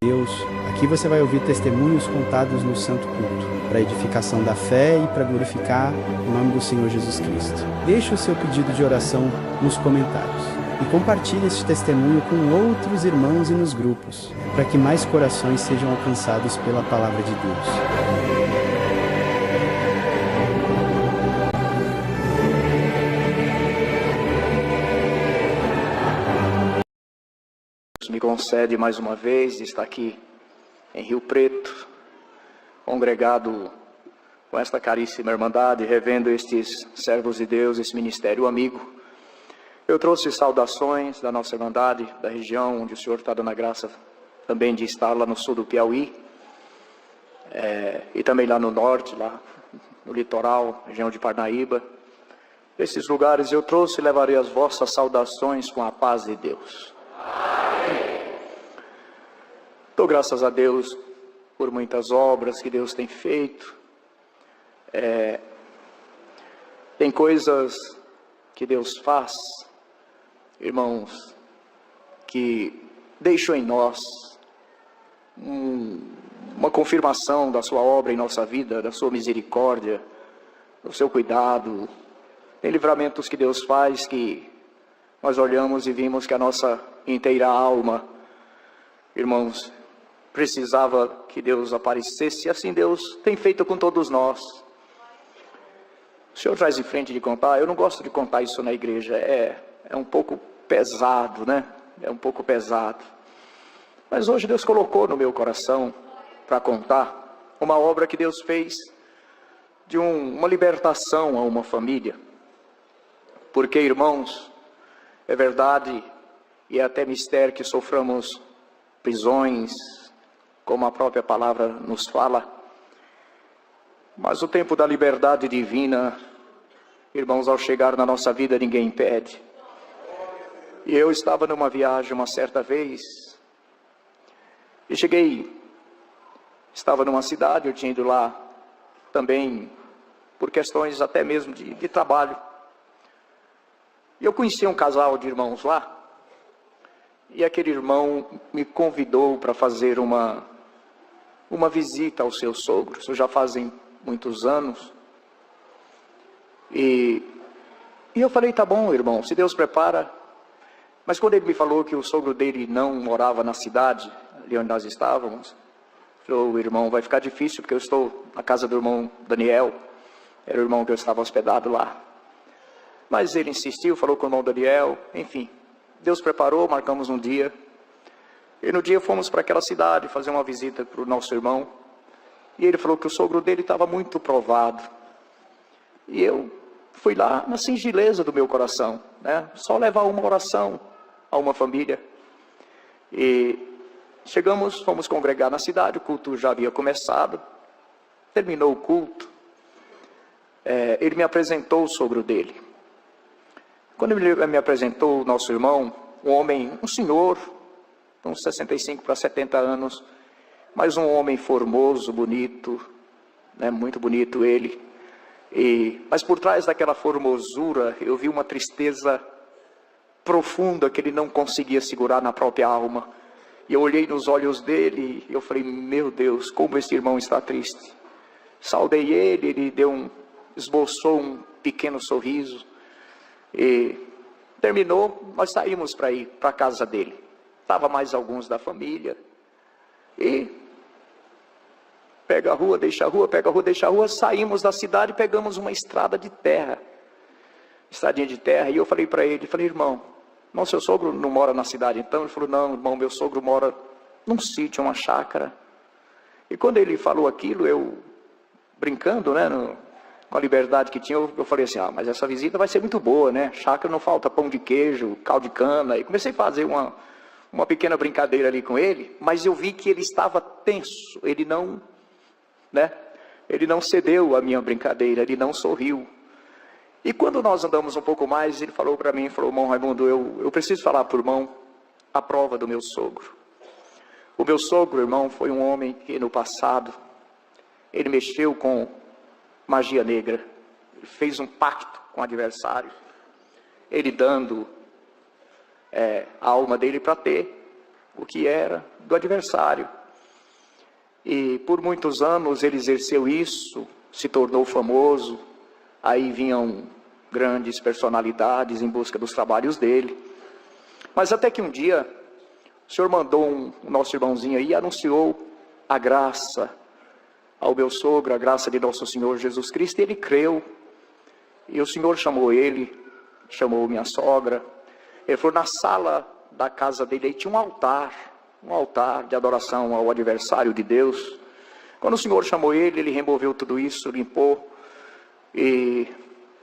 Deus. Aqui você vai ouvir testemunhos contados no Santo Culto, para edificação da fé e para glorificar o nome do Senhor Jesus Cristo. Deixe o seu pedido de oração nos comentários e compartilhe esse testemunho com outros irmãos e nos grupos, para que mais corações sejam alcançados pela palavra de Deus. Me concede mais uma vez de estar aqui em Rio Preto, congregado com esta caríssima irmandade, revendo estes servos de Deus, esse ministério amigo. Eu trouxe saudações da nossa irmandade, da região onde o Senhor está dando a graça também de estar lá no sul do Piauí, e também lá no norte, lá no litoral, região de Parnaíba. Esses lugares eu trouxe e levarei as vossas saudações com a paz de Deus. Dou graças a Deus por muitas obras que Deus tem feito. Tem coisas que Deus faz, irmãos, que deixam em nós uma confirmação da sua obra em nossa vida, da sua misericórdia, do seu cuidado. Tem livramentos que Deus faz que nós olhamos e vimos que a nossa inteira alma, irmãos, precisava que Deus aparecesse, e assim Deus tem feito com todos nós. O Senhor traz de frente de contar, eu não gosto de contar isso na igreja, é um pouco pesado, né? É um pouco pesado. Mas hoje Deus colocou no meu coração para contar uma obra que Deus fez de uma libertação a uma família. Porque, irmãos, é verdade e é até mistério que soframos prisões, como a própria palavra nos fala. Mas o tempo da liberdade divina, irmãos, ao chegar na nossa vida, ninguém impede. E eu estava numa viagem uma certa vez, e estava numa cidade, eu tinha ido lá também por questões até mesmo de trabalho. E eu conheci um casal de irmãos lá, e aquele irmão me convidou para fazer uma visita ao seu sogro. Isso já fazem muitos anos. E eu falei, tá bom, irmão, se Deus prepara. Mas quando ele me falou que o sogro dele não morava na cidade, ali onde nós estávamos, falou, irmão, vai ficar difícil, porque eu estou na casa do irmão Daniel, era o irmão que eu estava hospedado lá. Mas ele insistiu, falou com o irmão Daniel, enfim, Deus preparou, marcamos um dia. E no dia fomos para aquela cidade fazer uma visita para o nosso irmão. E ele falou que o sogro dele estava muito provado. E eu fui lá na singeleza do meu coração, né? Só levar uma oração a uma família. E chegamos, fomos congregar na cidade, o culto já havia começado. Terminou o culto. Ele me apresentou o sogro dele. Quando ele me apresentou o nosso irmão, um homem, um senhor, uns 65 para 70 anos, mas um homem formoso, bonito, né, muito bonito ele. Mas por trás daquela formosura, eu vi uma tristeza profunda que ele não conseguia segurar na própria alma. E eu olhei nos olhos dele e eu falei, meu Deus, como esse irmão está triste. Saudei ele esboçou um pequeno sorriso. E terminou, nós saímos para ir para a casa dele. Estava mais alguns da família. E pega a rua, deixa a rua, pega a rua, deixa a rua. Saímos da cidade e pegamos uma estrada de terra. Estradinha de terra. E eu falei para ele, irmão, seu sogro não mora na cidade então? Ele falou, não, irmão, meu sogro mora num sítio, uma chácara. E quando ele falou aquilo, eu, brincando, né, com a liberdade que tinha, eu falei assim, mas essa visita vai ser muito boa, né? Chácara não falta pão de queijo, caldo de cana. E comecei a fazer uma pequena brincadeira ali com ele, mas eu vi que ele estava tenso, ele não cedeu à minha brincadeira, ele não sorriu. E quando nós andamos um pouco mais, ele falou para mim, irmão Raimundo, eu preciso falar para o irmão a prova do meu sogro. O meu sogro, irmão, foi um homem que no passado, ele mexeu com magia negra, ele fez um pacto com o adversário, ele dando a alma dele para ter o que era do adversário. E por muitos anos ele exerceu isso, se tornou famoso, aí vinham grandes personalidades em busca dos trabalhos dele. Mas até que um dia, o Senhor mandou o nosso irmãozinho aí e anunciou a graça ao meu sogro, a graça de nosso Senhor Jesus Cristo, e ele creu. E o Senhor chamou ele, chamou minha sogra. Ele falou, na sala da casa dele aí tinha um altar de adoração ao adversário de Deus. Quando o Senhor chamou ele removeu tudo isso, limpou, e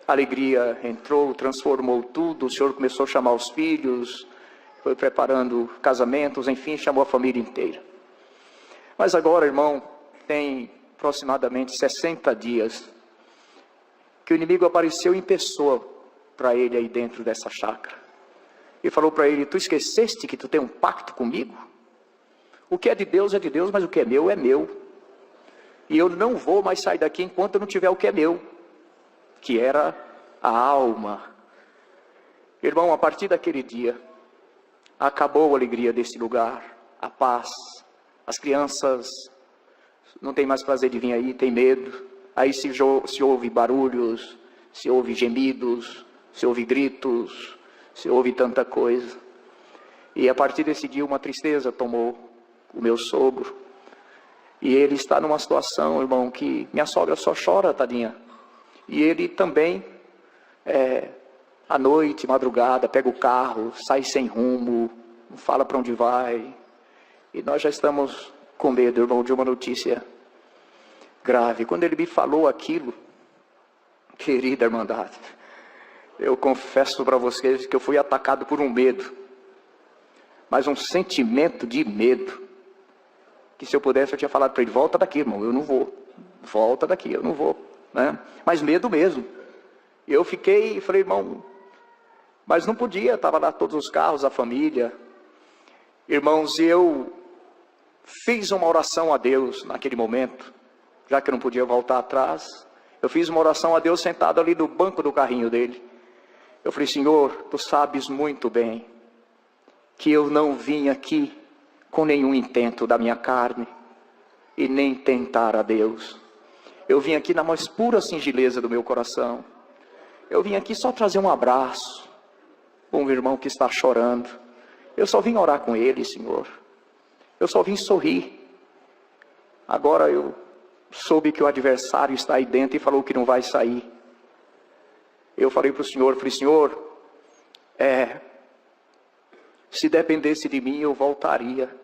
a alegria entrou, transformou tudo. O Senhor começou a chamar os filhos, foi preparando casamentos, enfim, chamou a família inteira. Mas agora, irmão, tem aproximadamente 60 dias que o inimigo apareceu em pessoa para ele aí dentro dessa chácara e falou para ele, tu esqueceste que tu tem um pacto comigo? O que é de Deus, mas o que é meu, e eu não vou mais sair daqui enquanto eu não tiver o que é meu, que era a alma. Irmão, a partir daquele dia acabou a alegria desse lugar, a paz. As crianças não têm mais prazer de vir aí, tem medo. Aí se ouve barulhos, se ouve gemidos, se ouve gritos, se ouve tanta coisa. E a partir desse dia uma tristeza tomou o meu sogro. E ele está numa situação, irmão, que minha sogra só chora, tadinha. E ele também, à noite, madrugada, pega o carro, sai sem rumo, não fala para onde vai. E nós já estamos com medo, irmão, de uma notícia grave. Quando ele me falou aquilo, querida irmandade, eu confesso para vocês que eu fui atacado por um medo, mas um sentimento de medo, que se eu pudesse eu tinha falado para ele, volta daqui, irmão, eu não vou, volta daqui, eu não vou, né? Mas medo mesmo. Eu fiquei e falei, irmão, mas não podia, estava lá todos os carros, a família. Irmãos, eu fiz uma oração a Deus naquele momento, já que eu não podia voltar atrás. Eu fiz uma oração a Deus sentado ali no banco do carrinho dele. Eu falei, Senhor, tu sabes muito bem que eu não vim aqui com nenhum intento da minha carne e nem tentar a Deus. Eu vim aqui na mais pura singeleza do meu coração. Eu vim aqui só trazer um abraço para um irmão que está chorando. Eu só vim orar com ele, Senhor. Eu só vim sorrir. Agora eu soube que o adversário está aí dentro e falou que não vai sair. Eu falei para o Senhor, Senhor, se dependesse de mim eu voltaria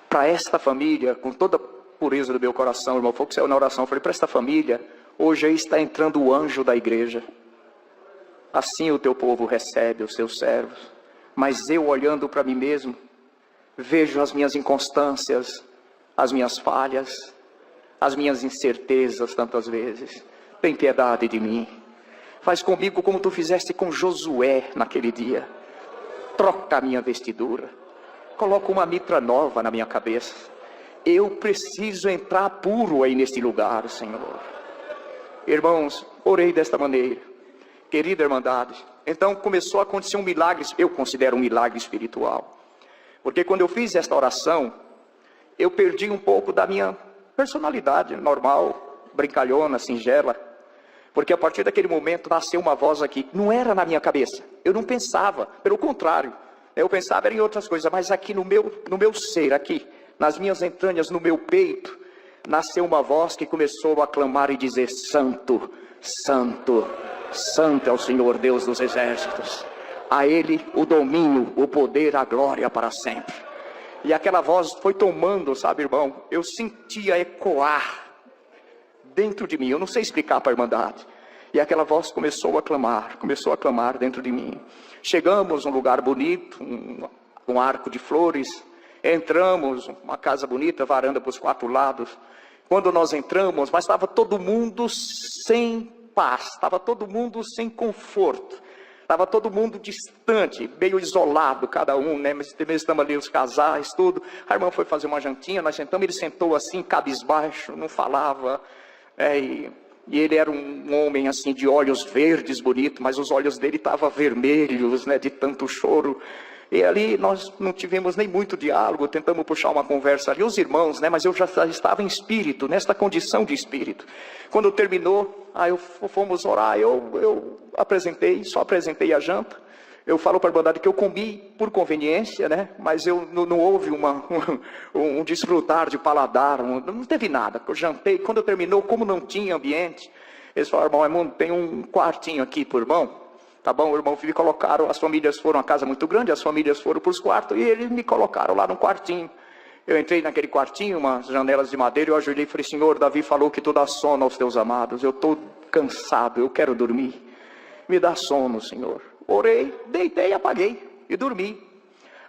para esta família, com toda a pureza do meu coração, irmão, foi o que saiu na oração. Eu falei, para esta família, hoje aí está entrando o anjo da igreja. Assim o teu povo recebe os seus servos. Mas eu, olhando para mim mesmo, vejo as minhas inconstâncias, as minhas falhas, as minhas incertezas tantas vezes. Tem piedade de mim. Faz comigo como tu fizeste com Josué naquele dia. Troca a minha vestidura. Coloca uma mitra nova na minha cabeça. Eu preciso entrar puro aí neste lugar, Senhor. Irmãos, orei desta maneira. Querida irmandade, então começou a acontecer um milagre, eu considero um milagre espiritual. Porque quando eu fiz esta oração, eu perdi um pouco da minha personalidade normal, brincalhona, singela. Porque a partir daquele momento nasceu uma voz aqui, não era na minha cabeça, eu não pensava, pelo contrário, eu pensava em outras coisas, mas aqui no meu ser, aqui, nas minhas entranhas, no meu peito, nasceu uma voz que começou a clamar e dizer, Santo, Santo, Santo é o Senhor Deus dos exércitos, a Ele o domínio, o poder, a glória para sempre. E aquela voz foi tomando, sabe, irmão, eu sentia ecoar dentro de mim, eu não sei explicar para a irmandade. E aquela voz começou a clamar dentro de mim. Chegamos num lugar bonito, um arco de flores, entramos, uma casa bonita, varanda para os 4 lados. Quando nós entramos, mas estava todo mundo sem paz, estava todo mundo sem conforto, estava todo mundo distante, meio isolado cada um, né? Mas estamos ali os casais, tudo. A irmã foi fazer uma jantinha, nós sentamos, ele sentou assim, cabisbaixo, não falava, e ele era um homem assim de olhos verdes, bonito, mas os olhos dele estavam vermelhos, né, de tanto choro. E ali nós não tivemos nem muito diálogo, tentamos puxar uma conversa ali, os irmãos, né? Mas eu já estava em espírito, nesta condição de espírito. Quando terminou, fomos orar, eu só apresentei a janta. Eu falo para a bandada que eu comi por conveniência, né? Mas não houve um desfrutar de paladar, não teve nada. Eu jantei, quando terminou, como não tinha ambiente, eles falaram: irmão Raimundo, tem um quartinho aqui pro irmão. Tá bom, o irmão me colocaram, as famílias foram, a casa muito grande, as famílias foram para os quartos, e eles me colocaram lá no quartinho. Eu entrei naquele quartinho, umas janelas de madeira, eu ajoelhei e falei: Senhor, Davi falou que tu dá sono aos teus amados, eu estou cansado, eu quero dormir, me dá sono, Senhor. Orei, deitei, apaguei e dormi.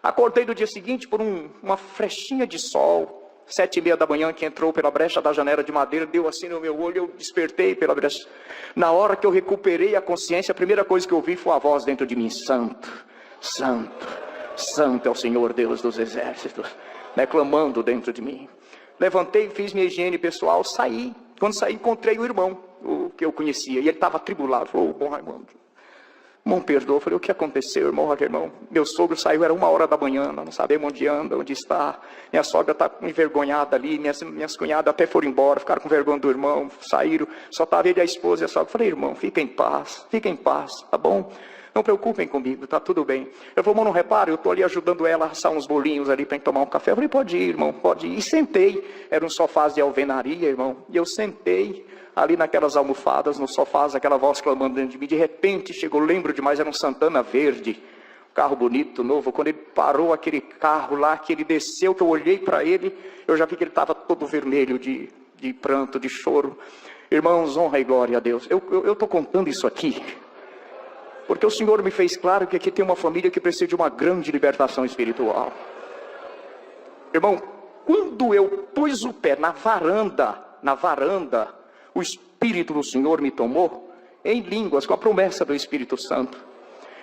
Acordei no dia seguinte por uma frechinha de sol, 7h30 da manhã, que entrou pela brecha da janela de madeira, deu assim no meu olho, eu despertei pela brecha. Na hora que eu recuperei a consciência, a primeira coisa que eu ouvi foi a voz dentro de mim: Santo, Santo, Santo é o Senhor Deus dos exércitos, né, clamando dentro de mim. Levantei, fiz minha higiene pessoal, saí. Quando saí, encontrei o irmão, o que eu conhecia, e ele estava atribulado. Falou: bom Raimundo, irmão, perdoa. Eu falei: o que aconteceu, irmão? Meu sogro saiu, era 1h da manhã, nós não sabemos onde anda, onde está. Minha sogra está envergonhada ali, minhas cunhadas até foram embora, ficaram com vergonha do irmão, saíram, só estava ele, a esposa e a sogra. Eu falei: irmão, fica em paz, tá bom? Não preocupem comigo, tá tudo bem. Eu falei: irmão, não repara, eu estou ali ajudando ela a assar uns bolinhos ali para tomar um café. Eu falei: pode ir, irmão, pode ir. E sentei, eram sofás de alvenaria, irmão, e eu sentei ali naquelas almofadas, nos sofás, aquela voz clamando dentro de mim. De repente chegou, lembro demais, era um Santana verde, um carro bonito, novo. Quando ele parou aquele carro lá, que ele desceu, que eu olhei para ele, eu já vi que ele estava todo vermelho de pranto, de choro. Irmãos, honra e glória a Deus. Eu estou contando isso aqui porque o Senhor me fez claro que aqui tem uma família que precisa de uma grande libertação espiritual. Irmão, quando eu pus o pé na varanda, o Espírito do Senhor me tomou em línguas, com a promessa do Espírito Santo.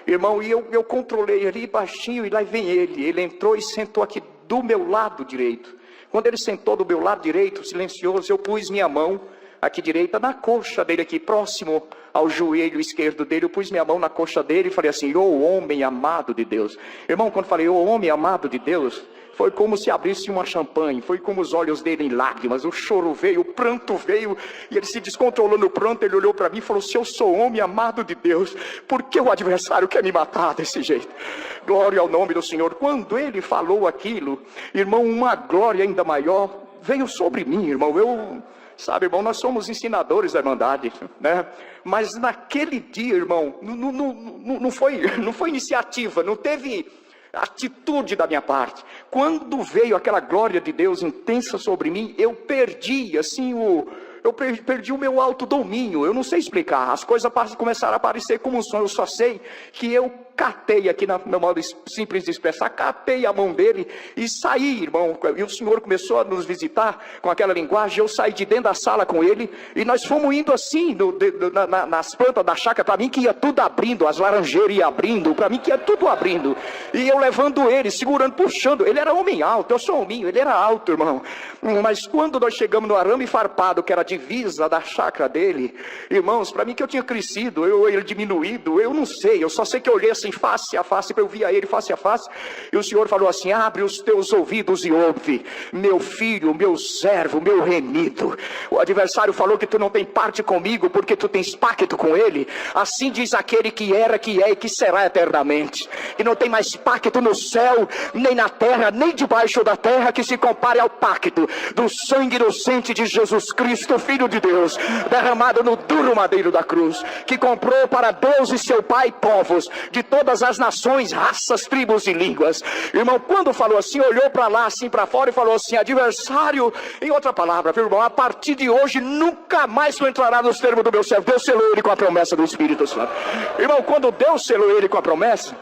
Irmão, e eu controlei ali baixinho, e lá vem ele entrou e sentou aqui do meu lado direito. Quando ele sentou do meu lado direito, silencioso, eu pus minha mão aqui direita na coxa dele, aqui próximo ao joelho esquerdo dele. Eu pus minha mão na coxa dele e falei assim: ô homem amado de Deus. Irmão, quando falei ô homem amado de Deus, foi como se abrisse uma champanhe, foi como os olhos dele em lágrimas, o choro veio, o pranto veio, e ele se descontrolou no pranto. Ele olhou para mim e falou: se eu sou homem amado de Deus, por que o adversário quer me matar desse jeito? Glória ao nome do Senhor. Quando ele falou aquilo, irmão, uma glória ainda maior veio sobre mim, irmão. Sabe, irmão, nós somos ensinadores da Irmandade, né? Mas naquele dia, irmão, não foi iniciativa, não teve atitude da minha parte. Quando veio aquela glória de Deus intensa sobre mim, eu perdi assim perdi o meu autodomínio. Eu não sei explicar, as coisas começaram a aparecer como um sonho. Eu só sei que eu catei aqui, no meu modo simples de expressar, catei a mão dele e saí, irmão. E o Senhor começou a nos visitar com aquela linguagem. Eu saí de dentro da sala com ele, e nós fomos indo assim nas plantas da chácara. Para mim que ia tudo abrindo, as laranjeiras iam abrindo, para mim que ia tudo abrindo, e eu levando ele, segurando, puxando. Ele era homem alto, eu sou hominho, ele era alto, irmão. Mas quando nós chegamos no arame farpado, que era a divisa da chácara dele, irmãos, para mim que eu tinha crescido, ele diminuído, eu não sei, eu só sei que eu olhei assim face a face, eu via ele face a face, e o Senhor falou assim: abre os teus ouvidos e ouve, meu filho, meu servo, meu remido. O adversário falou que tu não tem parte comigo, porque tu tens pacto com ele. Assim diz aquele que era, que é e que será eternamente, e não tem mais pacto no céu, nem na terra, nem debaixo da terra, que se compare ao pacto do sangue inocente de Jesus Cristo, Filho de Deus, derramado no duro madeiro da cruz, que comprou para Deus e seu Pai povos de todas as nações, raças, tribos e línguas. Irmão, quando falou assim, olhou para lá, assim para fora, e falou assim: adversário, em outra palavra, irmão, a partir de hoje nunca mais tu entrará nos termos do meu servo. Deus selou ele com a promessa do Espírito Santo. Irmão, quando Deus selou ele com a promessa,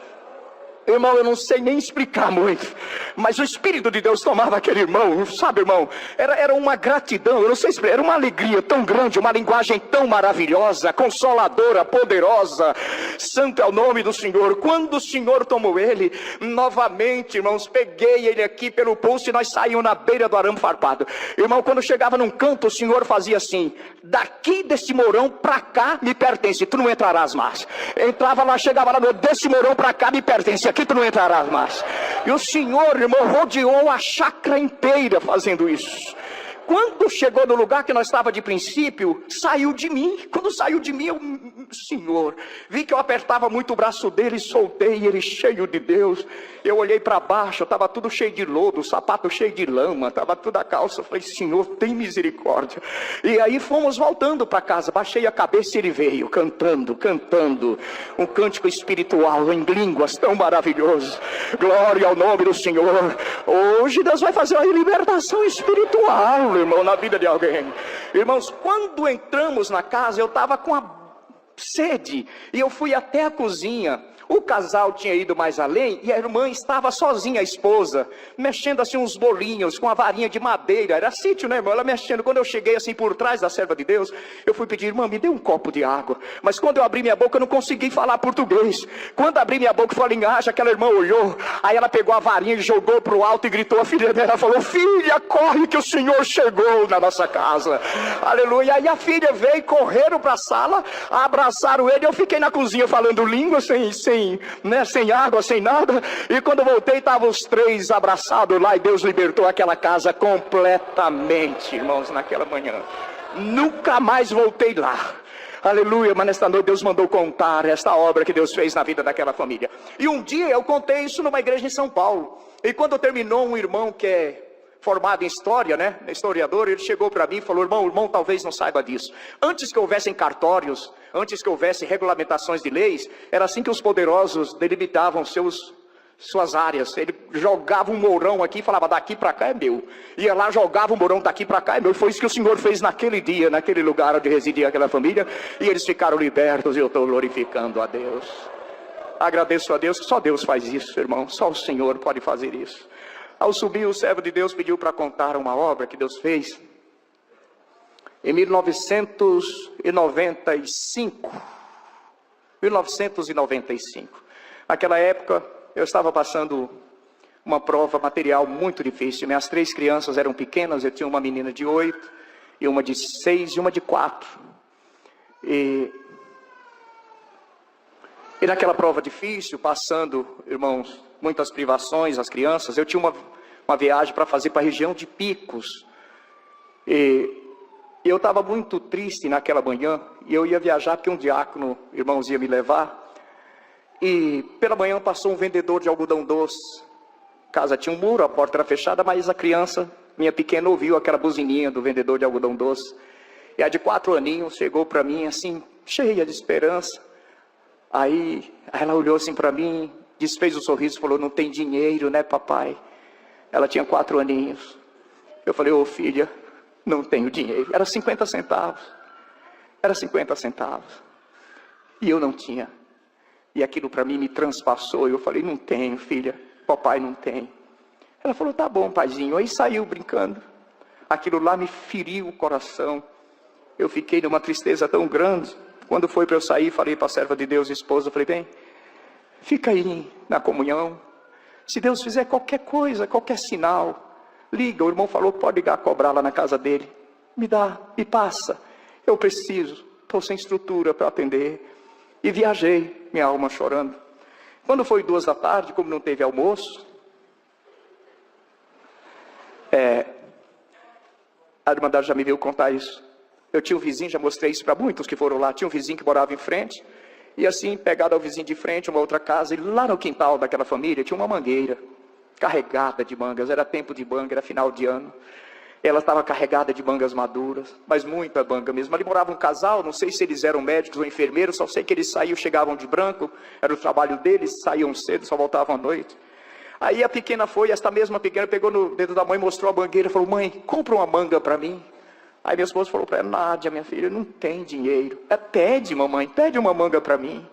irmão, eu não sei nem explicar muito, mas o Espírito de Deus tomava aquele irmão, sabe, irmão, era uma gratidão, eu não sei explicar, era uma alegria tão grande, uma linguagem tão maravilhosa, consoladora, poderosa. Santo é o nome do Senhor. Quando o Senhor tomou ele, novamente, irmãos, peguei ele aqui pelo pulso, e nós saímos na beira do arame farpado. Irmão, quando chegava num canto, o Senhor fazia assim: daqui desse morão pra cá me pertence, tu não entrarás mais. Entrava lá, chegava lá, desse morão pra cá me pertence, aqui tu não entrarás mais. E o Senhor, irmão, rodeou a chácara inteira fazendo isso. Quando chegou no lugar que nós estávamos de princípio, saiu de mim. Quando saiu de mim, Senhor, vi que eu apertava muito o braço dele, soltei ele cheio de Deus. Eu olhei para baixo, estava tudo cheio de lodo, o sapato cheio de lama, estava tudo a calça. Eu falei, Senhor, tem misericórdia. E aí fomos voltando para casa, baixei a cabeça e ele veio cantando, um cântico espiritual em línguas tão maravilhoso. Glória ao nome do Senhor. Hoje Deus vai fazer uma libertação espiritual, irmão, na vida de alguém. Irmãos, quando entramos na casa, eu estava com a sede, e eu fui até a cozinha. O casal tinha ido mais além, e a irmã estava sozinha, a esposa, mexendo assim uns bolinhos, com a varinha de madeira, era sítio, né, irmão, ela mexendo. Quando eu cheguei assim por trás da serva de Deus, eu fui pedir, irmã, me dê um copo de água. Mas quando eu abri minha boca, eu não consegui falar português. Quando abri minha boca e falei, aquela irmã olhou, aí ela pegou a varinha e jogou para o alto e gritou, a filha dela falou, filha, corre que o Senhor chegou na nossa casa. Aleluia. Aí a filha veio, correram para a sala, abraçaram ele, eu fiquei na cozinha falando língua, sem água, sem nada. E quando eu voltei, estavam os três abraçados lá, e Deus libertou aquela casa completamente, irmãos, naquela manhã. Nunca mais voltei lá. Aleluia. Mas nesta noite Deus mandou contar esta obra que Deus fez na vida daquela família. E um dia eu contei isso numa igreja em São Paulo. E quando terminou, um irmão que é formado em história, né, historiador, ele chegou para mim e falou, irmão, talvez não saiba disso. Antes que houvessem cartórios, antes que houvesse regulamentações de leis, era assim que os poderosos delimitavam suas áreas. Ele jogava um mourão aqui e falava, daqui para cá é meu. Ia lá, jogava um mourão, daqui para cá é meu. E foi isso que o Senhor fez naquele dia, naquele lugar onde residia aquela família. E eles ficaram libertos, e eu estou glorificando a Deus. Agradeço a Deus, que só Deus faz isso, irmão. Só o Senhor pode fazer isso. Ao subir, o servo de Deus pediu para contar uma obra que Deus fez em 1995. Naquela época, eu estava passando uma prova material muito difícil. Minhas 3 crianças eram pequenas, eu tinha uma menina de 8, e uma de 6 e uma de 4. E naquela prova difícil, passando, irmãos, muitas privações, as crianças, eu tinha uma viagem para fazer para a região de Picos. E eu estava muito triste naquela manhã, e eu ia viajar porque um diácono, irmãos, ia me levar. E pela manhã passou um vendedor de algodão doce. A casa tinha um muro, a porta era fechada, mas a criança, minha pequena, ouviu aquela buzininha do vendedor de algodão doce. E a de 4 aninhos chegou para mim assim, cheia de esperança. Aí ela olhou assim para mim, desfez o sorriso e falou, não tem dinheiro, né, papai? Ela tinha 4 aninhos. Eu falei, ô filha, não tenho dinheiro. Era 50 centavos. E eu não tinha. E aquilo para mim me transpassou. Eu falei, não tenho, filha. Papai não tem. Ela falou, tá bom, paizinho. Aí saiu brincando. Aquilo lá me feriu o coração. Eu fiquei numa tristeza tão grande. Quando foi para eu sair, falei para a serva de Deus, esposa, falei, bem, fica aí na comunhão. Se Deus fizer qualquer coisa, qualquer sinal, liga. O irmão falou, pode ligar, cobrar lá na casa dele. Me dá, me passa. Eu preciso, estou sem estrutura para atender. E viajei, minha alma chorando. Quando foi 2 da tarde, como não teve almoço, a Irmandade já me veio contar isso. Eu tinha um vizinho, já mostrei isso para muitos que foram lá. Tinha um vizinho que morava em frente. E assim, pegado ao vizinho de frente, uma outra casa, e lá no quintal daquela família tinha uma mangueira carregada de mangas. Era tempo de manga, era final de ano. Ela estava carregada de mangas maduras, mas muita manga mesmo. Ali morava um casal, não sei se eles eram médicos ou enfermeiros, só sei que eles saíam, chegavam de branco, era o trabalho deles, saíam cedo, só voltavam à noite. Aí a pequena foi, esta mesma pequena pegou no dedo da mãe, mostrou a mangueira, falou, mãe, compra uma manga para mim. Aí minha esposa falou para ela, Nádia, minha filha, não tem dinheiro. Pede, mamãe, pede uma manga para mim.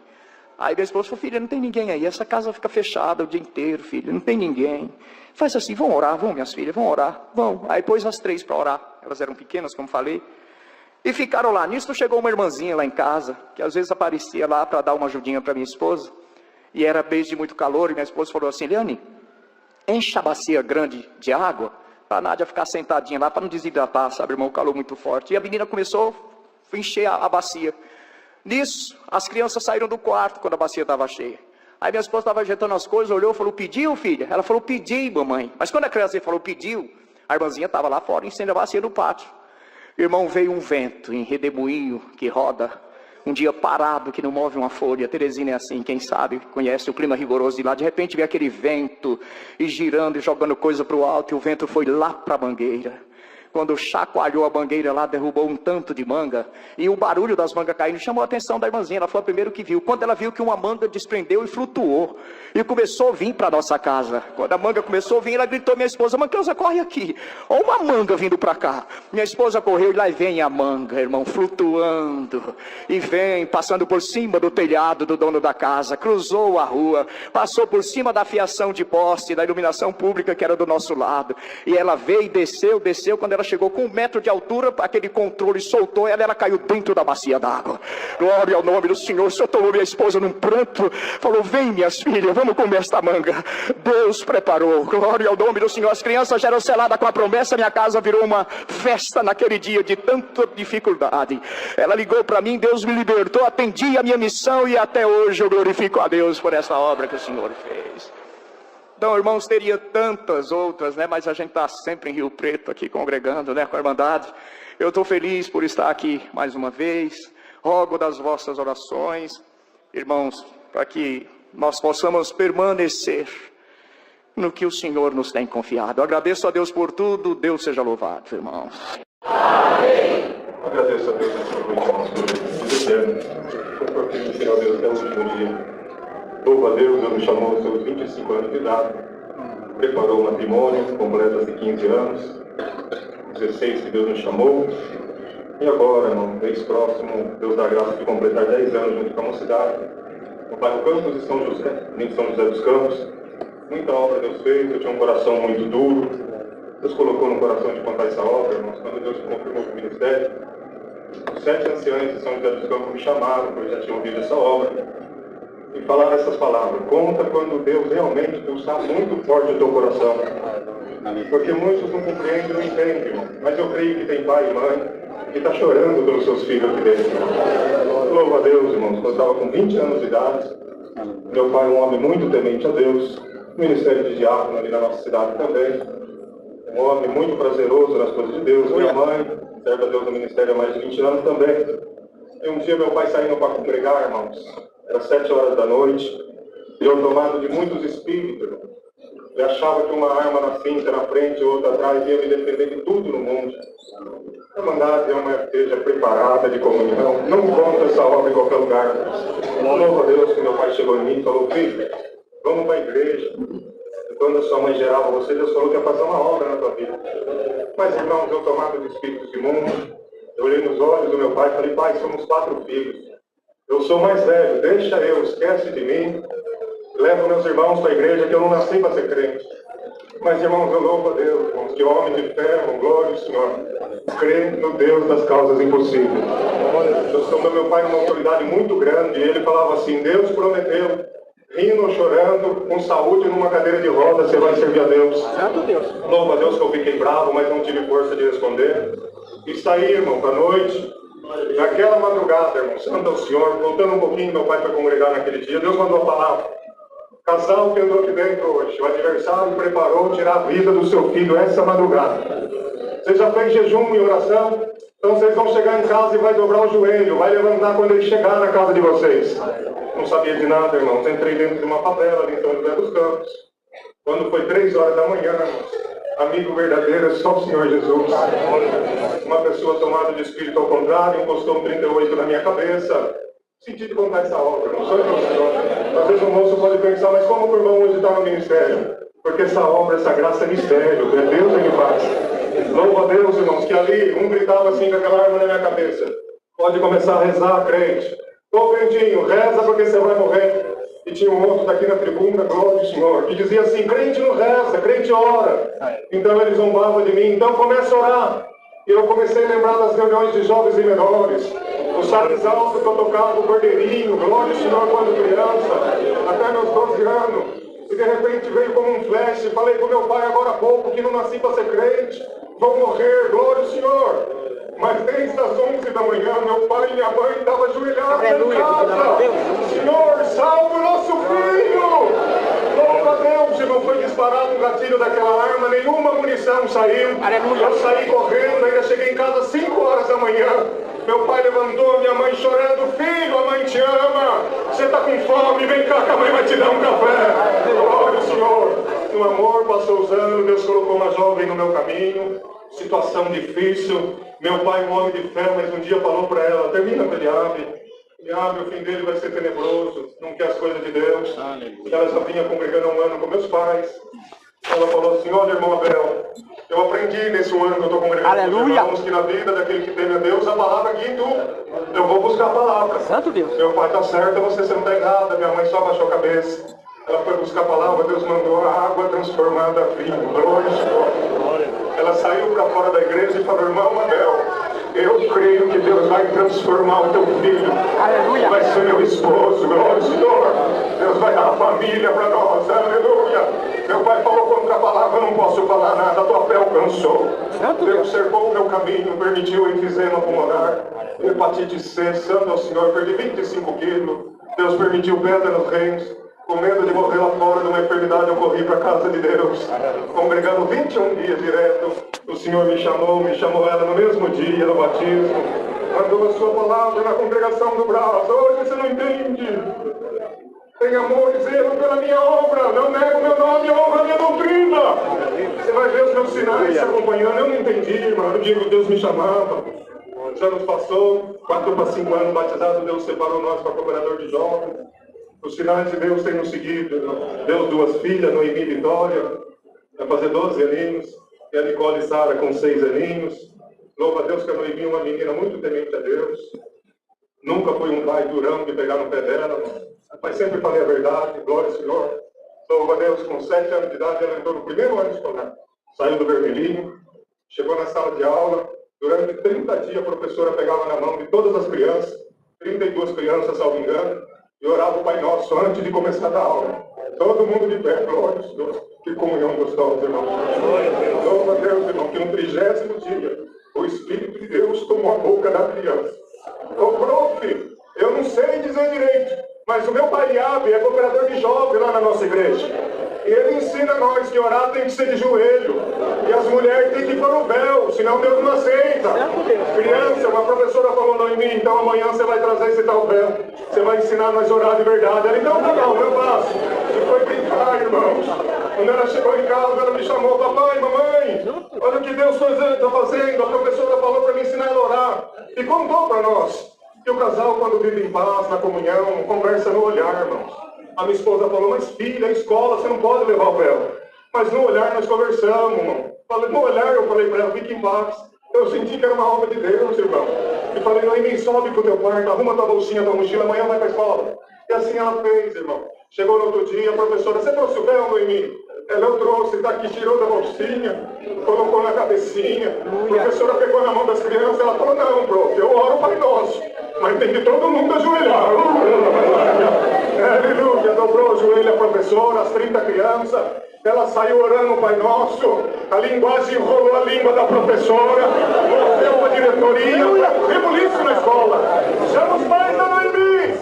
Aí minha esposa falou, filha, não tem ninguém aí, essa casa fica fechada o dia inteiro, filha, não tem ninguém. Faz assim, vão orar, vão minhas filhas, vão orar, vão. Aí pôs as 3 para orar, elas eram pequenas, como falei. E ficaram lá. Nisso chegou uma irmãzinha lá em casa, que às vezes aparecia lá para dar uma ajudinha para minha esposa. E era mês de muito calor, e minha esposa falou assim, Leane, enche a bacia grande de água, para a Nádia ficar sentadinha lá, para não desidratar, sabe, irmão, o calor muito forte. E a menina começou a encher a bacia. Nisso, as crianças saíram do quarto quando a bacia estava cheia. Aí minha esposa estava ajeitando as coisas, olhou e falou, pediu, filha? Ela falou, pedi, mamãe. Mas quando a criança falou, pediu, a irmãzinha estava lá fora, incendendo a bacia no pátio. Irmão, veio um vento em redemoinho que roda, um dia parado que não move uma folha. Teresina é assim, quem sabe, conhece o clima rigoroso de lá. De repente veio aquele vento, e girando e jogando coisa para o alto, e o vento foi lá para a mangueira. Quando chacoalhou a mangueira lá, derrubou um tanto de manga, e o barulho das mangas caindo chamou a atenção da irmãzinha. Ela foi a primeira que viu. Quando ela viu que uma manga desprendeu e flutuou, e começou a vir para a nossa casa. Quando a manga começou a vir, ela gritou, minha esposa, Mancleusa, corre aqui, olha uma manga vindo para cá. Minha esposa correu, e lá vem a manga, irmão, flutuando, e vem, passando por cima do telhado do dono da casa, cruzou a rua, passou por cima da fiação de poste, da iluminação pública que era do nosso lado, e ela veio e desceu, quando ela chegou com 1 metro de altura, aquele controle soltou ela caiu dentro da bacia d'água. Glória ao nome do Senhor. O Senhor tomou minha esposa num pranto, falou, vem minhas filhas, vamos comer esta manga. Deus preparou, glória ao nome do Senhor. As crianças já eram seladas com a promessa, minha casa virou uma festa naquele dia de tanta dificuldade. Ela ligou para mim, Deus me libertou, atendi a minha missão, e até hoje eu glorifico a Deus por essa obra que o Senhor fez. Então, irmãos, teria tantas outras, né? Mas a gente está sempre em Rio Preto aqui congregando, né? Com a Irmandade. Eu estou feliz por estar aqui mais uma vez. Rogo das vossas orações, irmãos, para que nós possamos permanecer no que o Senhor nos tem confiado. Eu agradeço a Deus por tudo. Deus seja louvado, irmãos. Amém. Agradeço a Deus por irmãos, por vida eterna. Por fim, no final, Deus até o último dia. Louvo a Deus, Deus me chamou aos seus 25 anos de idade, preparou o matrimônio, completa-se 15 anos, 16 que Deus me chamou, e agora, irmão, mês próximo, Deus dá graça de completar 10 anos junto com a mocidade, no bairro Campos de São José, em São José dos Campos. Muita obra Deus fez, eu tinha um coração muito duro, Deus colocou no coração de contar essa obra, irmãos, quando Deus confirmou o ministério. Os 7 anciãos de São José dos Campos me chamaram, porque já tinham ouvido essa obra, e falaram essas palavras, conta quando Deus realmente pulsar muito forte o teu coração. Porque muitos não compreendem, não entendem, irmão. Mas eu creio que tem pai e mãe que está chorando pelos seus filhos aqui dentro. Louvo a Deus, irmãos. Quando eu estava com 20 anos de idade, meu pai, um homem muito temente a Deus, ministério de diácono ali na nossa cidade também, um homem muito prazeroso nas coisas de Deus. Minha mãe, serve a Deus no ministério há mais de 20 anos também. E um dia meu pai saindo para congregar, irmãos, era 7 horas da noite, e eu tomado de muitos espíritos, eu achava que uma arma na cinta, na frente, outra atrás, ia me defender de tudo no mundo. A Irmandade é uma igreja preparada de comunhão, não conta essa obra em qualquer lugar. Louvo a Deus que meu pai chegou em mim e falou, filho, vamos para a igreja. E quando a sua mãe gerava você, Deus falou que ia fazer uma obra na tua vida. Mas, irmãos, eu tomado de espíritos imundos, eu olhei nos olhos do meu pai e falei, pai, somos 4 filhos. Eu sou mais velho, deixa eu, esquece de mim, levo meus irmãos para a igreja, que eu não nasci para ser crente. Mas, irmãos, eu louvo a Deus, irmãos, que homem de fé, glória ao Senhor, crê no Deus das causas impossíveis. Eu sou meu pai uma autoridade muito grande, e ele falava assim, Deus prometeu, rindo ou chorando, com saúde numa cadeira de rodas, você vai servir a Deus. Louvo a Deus que eu fiquei bravo, mas não tive força de responder. E saí, irmão, para a noite. Naquela madrugada, irmão, santo ao Senhor, voltando um pouquinho, meu pai foi congregar naquele dia, Deus mandou a palavra. Casal que andou aqui dentro hoje, o adversário preparou tirar a vida do seu filho essa madrugada. Você já fez jejum e oração? Então vocês vão chegar em casa e vai dobrar o joelho, vai levantar quando ele chegar na casa de vocês. Não sabia de nada, irmãos. Entrei dentro de uma favela ali em São José dos Campos. Quando foi 3 horas da manhã, irmãos, amigo verdadeiro é só o Senhor Jesus. Uma pessoa tomada de espírito ao contrário, encostou um 38 na minha cabeça. Senti de contar essa obra, não sou eu, Senhor. Às vezes o moço pode pensar, mas como o irmão hoje está no ministério? Porque essa obra, essa graça é mistério, é Deus quem faz. Louvo a Deus, irmãos, que ali um gritava assim com aquela arma na minha cabeça. Pode começar a rezar, crente. Ô crentinho, reza porque você vai morrer. E tinha um outro daqui na tribuna, glória ao Senhor, que dizia assim, crente não reza, crente ora. Então ele zombava de mim, então começa a orar. E eu comecei a lembrar das reuniões de jovens e menores, os salves altos que eu tocava o cordeirinho, glória ao Senhor quando criança, até meus 12 anos. E de repente veio como um flash, falei com meu pai agora há pouco que não nasci para ser crente, vou morrer, glória ao Senhor. Mas desde as 11 da manhã, meu pai e minha mãe estavam ajoelhados Aleluia, em casa. Senhor, salve o nosso filho! Louva a Deus, e não foi disparado um gatilho daquela arma, nenhuma munição saiu. Aleluia. Eu saí correndo, ainda cheguei em casa às 5 horas da manhã. Meu pai levantou, minha mãe chorando: filho, a mãe te ama. Você está com fome, vem cá que a mãe vai te dar um café. Glória ao Senhor. No amor, passou os anos, Deus colocou uma jovem no meu caminho. Situação difícil. Meu pai, um homem de fé, mas um dia falou para ela: termina com Eliabe, o fim dele vai ser tenebroso, não quer as coisas de Deus. Ela já vinha congregando há um ano com meus pais. Ela falou assim: olha, irmão Abel, eu aprendi nesse ano que eu estou congregando com os irmãos que na vida daquele que teme a Deus, a palavra guia em tudo. Eu vou buscar a palavra. Santo Deus. Meu pai está certo, você não está errada. Minha mãe só abaixou a cabeça. Ela foi buscar a palavra, Deus mandou a água transformada a vinho. Glória ao Senhor. Ela saiu para fora da igreja e falou: irmão Abel, eu creio que Deus vai transformar o teu filho. Aleluia. Vai ser meu esposo. Glória ao Senhor. Deus vai dar a família para nós. Aleluia. Meu pai falou contra a palavra: eu não posso falar nada, a tua fé alcançou. Deus cercou o meu caminho, permitiu enfisema pulmonar, hepatite C, santo ao Senhor, perdi 25 quilos. Deus permitiu pedra nos rins. Com medo de morrer lá fora de uma enfermidade, eu corri para a casa de Deus, congregando 21 dias direto. O Senhor me chamou ela no mesmo dia do batismo, mandou a sua palavra na congregação do Brás. Hoje você não entende. Tem amor e zelo pela minha obra, não nego meu nome, honra a minha doutrina. Você vai ver os meus sinais se acompanhando. Eu não entendi, irmão, eu digo: Deus me chamava. Já nos passou 4 para 5 anos batizados, Deus separou nós para cooperador de jovens. Os sinais de Deus têm nos seguido. Deus, 2 filhas, Noemi e Vitória, vai fazer 12 aninhos, e a Nicole e Sara com 6 aninhos. Louva a Deus que a Noemi é uma menina muito temente a Deus. Nunca foi um pai durão de pegar no pé dela, mas sempre falei a verdade. Glória ao Senhor. Louva a Deus, com 7 anos de idade, ela entrou no primeiro ano escolar. Saiu do vermelhinho, chegou na sala de aula. Durante 30 dias, a professora pegava na mão de todas as crianças, 32 crianças, salvo engano, e orava o Pai Nosso antes de começar a dar aula. Todo mundo de pé. Glória a Deus. Que comunhão gostosa, irmão. Louva a Deus, irmão, que no 30º dia, o Espírito de Deus tomou a boca da criança. Ô, prof, eu não sei dizer direito, mas o meu pai Eliabe é cooperador de jovem lá na nossa igreja. E ele ensina a nós que orar tem que ser de joelho. E as mulheres têm que pôr o véu, senão Deus não aceita. Criança, uma professora falou em mim: então amanhã você vai trazer esse tal véu. Você vai ensinar nós a orar de verdade. Ela: então tá bom, eu faço. E foi brincar, irmãos. Quando ela chegou em casa, ela me chamou: papai, mamãe, olha o que Deus está fazendo. A professora falou para me ensinar a orar. E contou para nós que o casal, quando vive em paz, na comunhão, conversa no olhar, irmãos. A minha esposa falou: mas filha, a escola, você não pode levar o véu. Mas no olhar nós conversamos, irmão. No olhar eu falei para ela: fique em paz. Eu senti que era uma obra de Deus, irmão. E falei: não, nem sobe pro teu quarto, arruma tua bolsinha, tua mochila, amanhã vai pra escola. E assim ela fez, irmão. Chegou no outro dia, a professora: você trouxe o véu, Noemi? Ela: eu trouxe, tá aqui, tirou da bolsinha, colocou na cabecinha. A professora pegou na mão das crianças, ela falou: não, prof, eu oro o Pai Nosso, mas tem que todo mundo ajoelhar. Aleluia, dobrou o joelho a professora, as 30 crianças. Ela saiu orando o Pai Nosso, a linguagem enrolou a língua da professora, moveu para a diretoria, rebuliço na escola. Chama os pais da Noemi.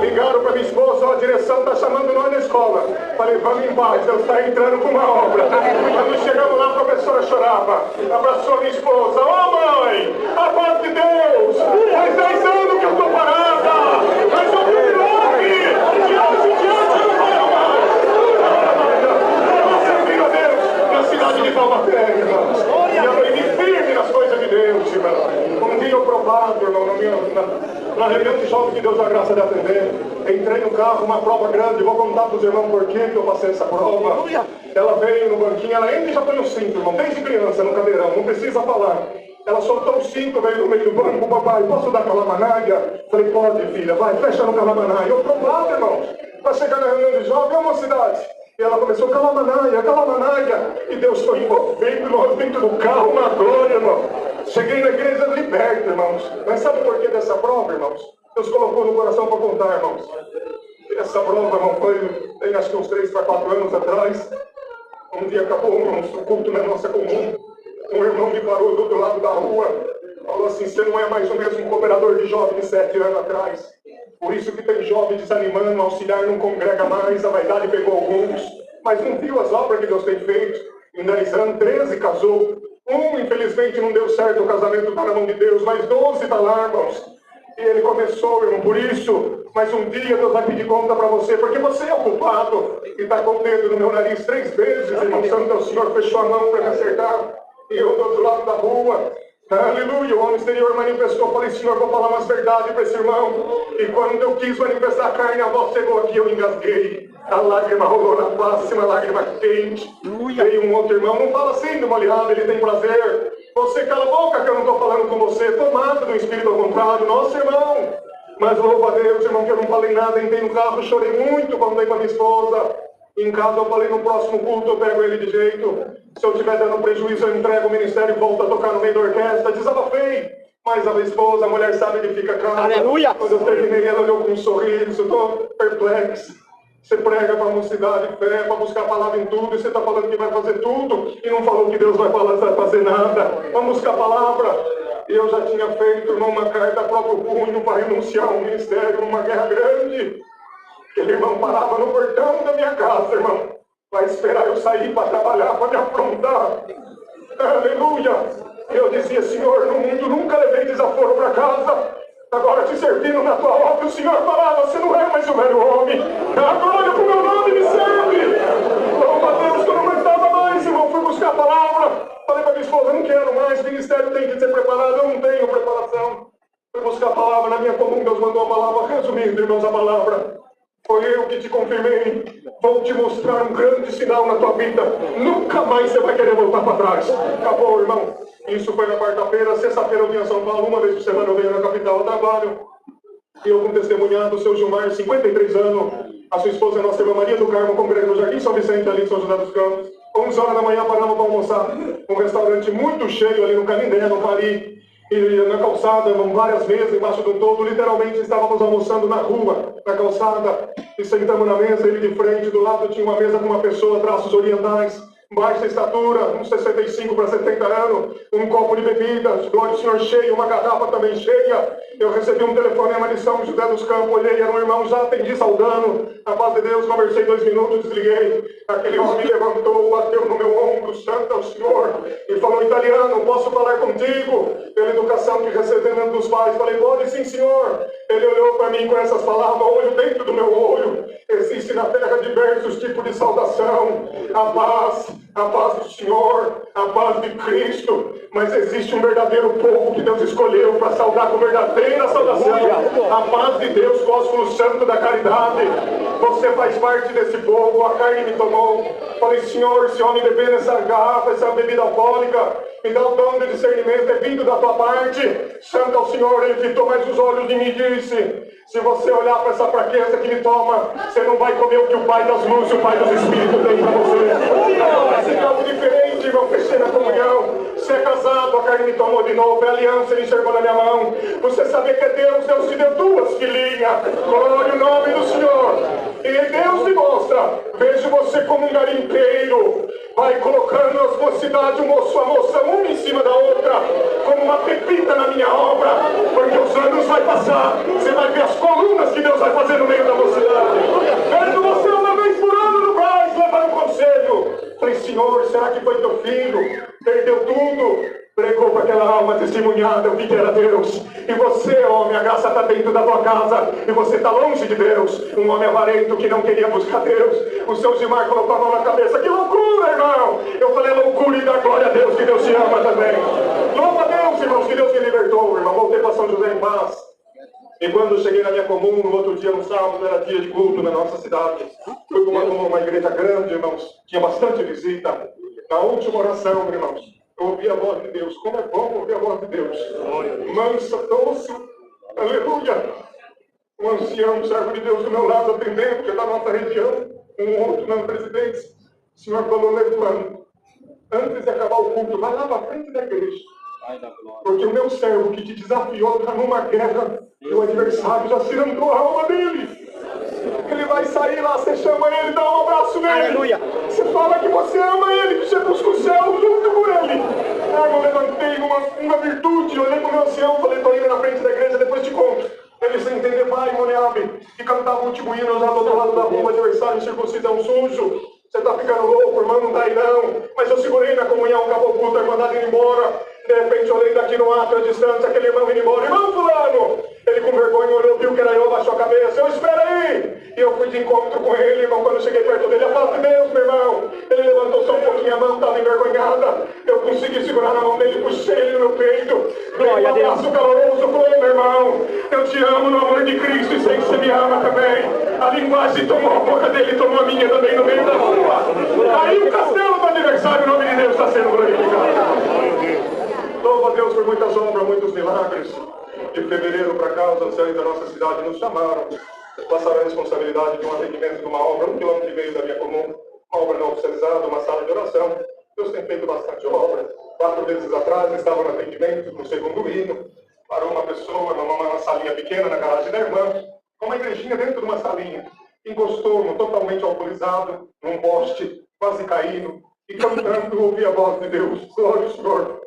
Ligaram para minha esposa: ó, a direção está chamando nós na escola. Falei: vamos em paz, Deus está entrando com uma obra. Quando chegamos lá, a professora chorava, abraçou a minha esposa: ó, mãe, a paz de Deus, faz 10 anos que eu estou parada, mas eu fui milagre, de hoje em diante eu não paro mais. Servir a Deus na cidade de Taubaté, irmãos. E a Noemi firme nas coisas de Deus, irmão. Um dia eu provado, irmão, na reunião de jovens que Deus dá graça de atender, entrei no carro, uma prova grande, vou contar para os irmãos por que eu passei essa prova. Ela veio no banquinho, ela entra e já põe o cinto, irmão, desde criança, no cadeirão, não precisa falar. Ela soltou o cinto, veio no meio do banco: papai, posso dar calamanaia? Falei: pode, filha, vai, fecha no calamanaia. Eu provado, irmão, para chegar na reunião de jovens, é uma cidade. E ela começou: calamanaia, calamanaia. E Deus foi envolvendo nós dentro do carro, na glória, irmão. Cheguei na igreja liberta, irmãos. Mas sabe por que dessa prova, irmãos? Deus colocou no coração para contar, irmãos. Essa prova, irmão, tem acho que uns 3 para 4 anos atrás. Um dia acabou, irmãos, o culto na nossa comum. Um irmão me parou do outro lado da rua Falou assim, você não é mais o mesmo cooperador de jovem de 7 anos atrás. Por isso que tem jovem desanimando, auxiliar não congrega mais, a vaidade pegou alguns, mas não viu as obras que Deus tem feito. Em 10 anos, 13 casou. Infelizmente, não deu certo, o casamento está na mão de Deus, mas 12 está lá, irmãos. E ele começou, irmão, por isso. Mas um dia Deus vai pedir conta para você, porque você é o culpado. E está com o dedo no meu nariz 3 vezes, irmão santo, o Senhor fechou a mão para me acertar. E eu do outro lado da rua. Aleluia, o homem exterior manifestou. Eu falei, Senhor, vou falar umas verdades para esse irmão. E quando eu quis manifestar a carne, a voz chegou aqui, eu engasguei. A lágrima rolou na face, uma lágrima quente. Veio um outro irmão, não fala assim do molhado, ele tem prazer. Você cala a boca que eu não estou falando com você. Tomado do Espírito ao contrário, nosso irmão. Mas louva a Deus, irmão, que eu não falei nada. Entrei no carro, chorei muito quando dei para minha esposa. Em casa eu falei, no próximo culto eu pego ele de jeito. Se eu estiver dando prejuízo, eu entrego o ministério e volto a tocar no meio da orquestra. Desabafei. Mas a minha esposa, a mulher sabe que fica calma. Aleluia! Quando eu terminei, ela olhou com um sorriso. Eu estou perplexo. Você prega para a mocidade fé, para buscar a palavra em tudo, e você está falando que vai fazer tudo, e não falou que Deus vai fazer nada. Vamos buscar a palavra. E eu já tinha feito, irmão, uma carta a próprio punho para renunciar ao ministério numa guerra grande. Aquele irmão parava no portão da minha casa, irmão. Vai esperar eu sair para trabalhar, para me aprontar. Aleluia! Eu dizia, Senhor, no mundo nunca levei desaforo para casa. Agora te servindo na tua obra, o Senhor falava, você não é mais o velho homem. Agora pro meu nome me serve. Louva a Deus que eu não aguentava mais, irmão. Fui buscar a palavra. Falei para minha esposa, não quero mais, o ministério tem que ser preparado, eu não tenho preparação. Fui buscar a palavra, na minha comum Deus mandou a palavra. Resumindo, irmãos, a palavra. Foi eu que te confirmei. Vou te mostrar um grande sinal na tua vida. Nunca mais você vai querer voltar para trás. Acabou, irmão. Isso foi na quarta-feira. Sexta-feira eu vim a São Paulo. Uma vez por semana eu venho na capital, eu trabalho. E eu com testemunhado, o seu Gilmar, 53 anos. A sua esposa é nossa irmã Maria do Carmo, congrega no Jardim São Vicente, ali em São José dos Campos. 11 horas da manhã paramos para almoçar. Um restaurante muito cheio ali no Canindé, no Paris. E na calçada, várias mesas embaixo de um todo, literalmente estávamos almoçando na rua, na calçada, e sentamos na mesa, ele de frente, do lado tinha uma mesa com uma pessoa, traços orientais, baixa estatura, uns 65 para 70 anos, um copo de bebida, glória ao Senhor cheio, uma garrafa também cheia. Eu recebi um telefonema de São José dos Campos, olhei, era um irmão, já atendi saudando, a paz de Deus, conversei 2 minutos, desliguei. Aquele homem levantou, bateu no meu ombro, santo ao Senhor, e falou, italiano, posso falar contigo? Pela educação que recebemos dos pais, falei, pode sim, senhor. Ele olhou para mim com essas palavras, olho dentro do meu olho. Existe na terra diversos tipos de saudação, a paz do Senhor, a paz de Cristo, mas existe um verdadeiro povo que Deus escolheu para saudar com verdadeira saudação, a paz de Deus, fósforo santo da caridade. Você faz parte desse povo, a carne me tomou. Falei, Senhor, esse homem bebendo essa garrafa, essa bebida alcoólica, me dá o dom de discernimento, é vindo da tua parte. Santo ao Senhor, ele fitou mais os olhos de mim e disse, se você olhar para essa fraqueza que me toma, você não vai comer o que o Pai das Luzes, o Pai dos Espíritos tem para você. Esse é algo diferente, irmão, fechei na comunhão. Você é casado, a carne me tomou de novo, é aliança, ele enxergou na minha mão. Você sabia que é Deus, Deus te deu 2 filhinhas. Glória ao nome do Senhor. E Deus te mostra, vejo você como um garimpeiro. Vai colocando as mocidades, a moça, uma em cima da outra, como uma pepita na minha obra, porque os anos vai passar, você vai ver as colunas que Deus vai fazer no meio da mocidade. Vejo você uma vez por ano no Brás, levar um conselho. Falei, Senhor, será que foi teu filho? Perdeu tudo. Pregou para aquela alma testemunhada, eu vi que era Deus. E você, homem, a graça está dentro da tua casa, e você está longe de Deus. Um homem avarento que não queria buscar Deus. O seu Gilmar colocou a mão na cabeça. Que loucura, irmão! Eu falei, loucura, e dá glória a Deus, que Deus te ama também. Louva a Deus, irmãos, que Deus me libertou, irmão. Voltei para São José em paz. E quando eu cheguei na minha comum, no outro dia, no sábado, era dia de culto na nossa cidade. Fui para uma igreja grande, irmãos. Tinha bastante visita. Na última oração, irmãos, eu ouvi a voz de Deus. Como é bom ouvir a voz de Deus. Mansa, doce, aleluia. Um ancião, servo de Deus do meu lado, atendendo, que é da nossa região. Um outro na presidência. O senhor falou, levando. Antes de acabar o culto, vai lá para frente da igreja. Porque o meu servo que te desafiou está numa guerra. E o adversário já se arrancou a alma dele. Ele vai sair lá, você chama ele, dá um abraço nele. Aleluia. Você fala que você ama ele, que você busca o céu junto com ele. Eu levantei uma virtude, olhei para o Eliabe, que cantava o último hino já do outro lado da rua, adversário em circuncisão sujo. Você tá ficando louco, irmão, não tá aí não. Mas eu segurei na comunhão, acabou o culto, a irmandade indo embora. De repente, olhei daqui no ato, à distância, aquele irmão indo embora. Irmão fulano! Ele com vergonha olhou, viu que era eu, abaixou a cabeça. Eu, espera aí! E eu fui de encontro com ele, irmão. Quando eu cheguei perto dele, eu falei, Deus, meu irmão. Ele levantou só um pouquinho a mão, estava envergonhada. Eu consegui segurar na mão dele, puxei ele no meu peito. Dei um abraço caloroso, falei, meu irmão, eu te amo no amor de Cristo e sei que você me ama também. A linguagem tomou a boca dele, tomou a minha também no meio da rua. Aí o castelo do aniversário, o nome de Deus está sendo glorificado. Louva a Deus por muitas obras, muitos milagres. De fevereiro para cá, os anciãos da nossa cidade nos chamaram. Passaram a responsabilidade de um atendimento de uma obra, 1,5 km da minha comum, uma obra não oficializada, uma sala de oração. Deus tem feito bastante obra. 4 meses atrás, estava no atendimento no segundo hino. Parou uma pessoa numa salinha pequena na garagem da irmã, com uma igrejinha dentro de uma salinha. Encostou totalmente alcoolizado, num poste, quase caindo, e cantando, ouvi a voz de Deus. Glória ao Senhor.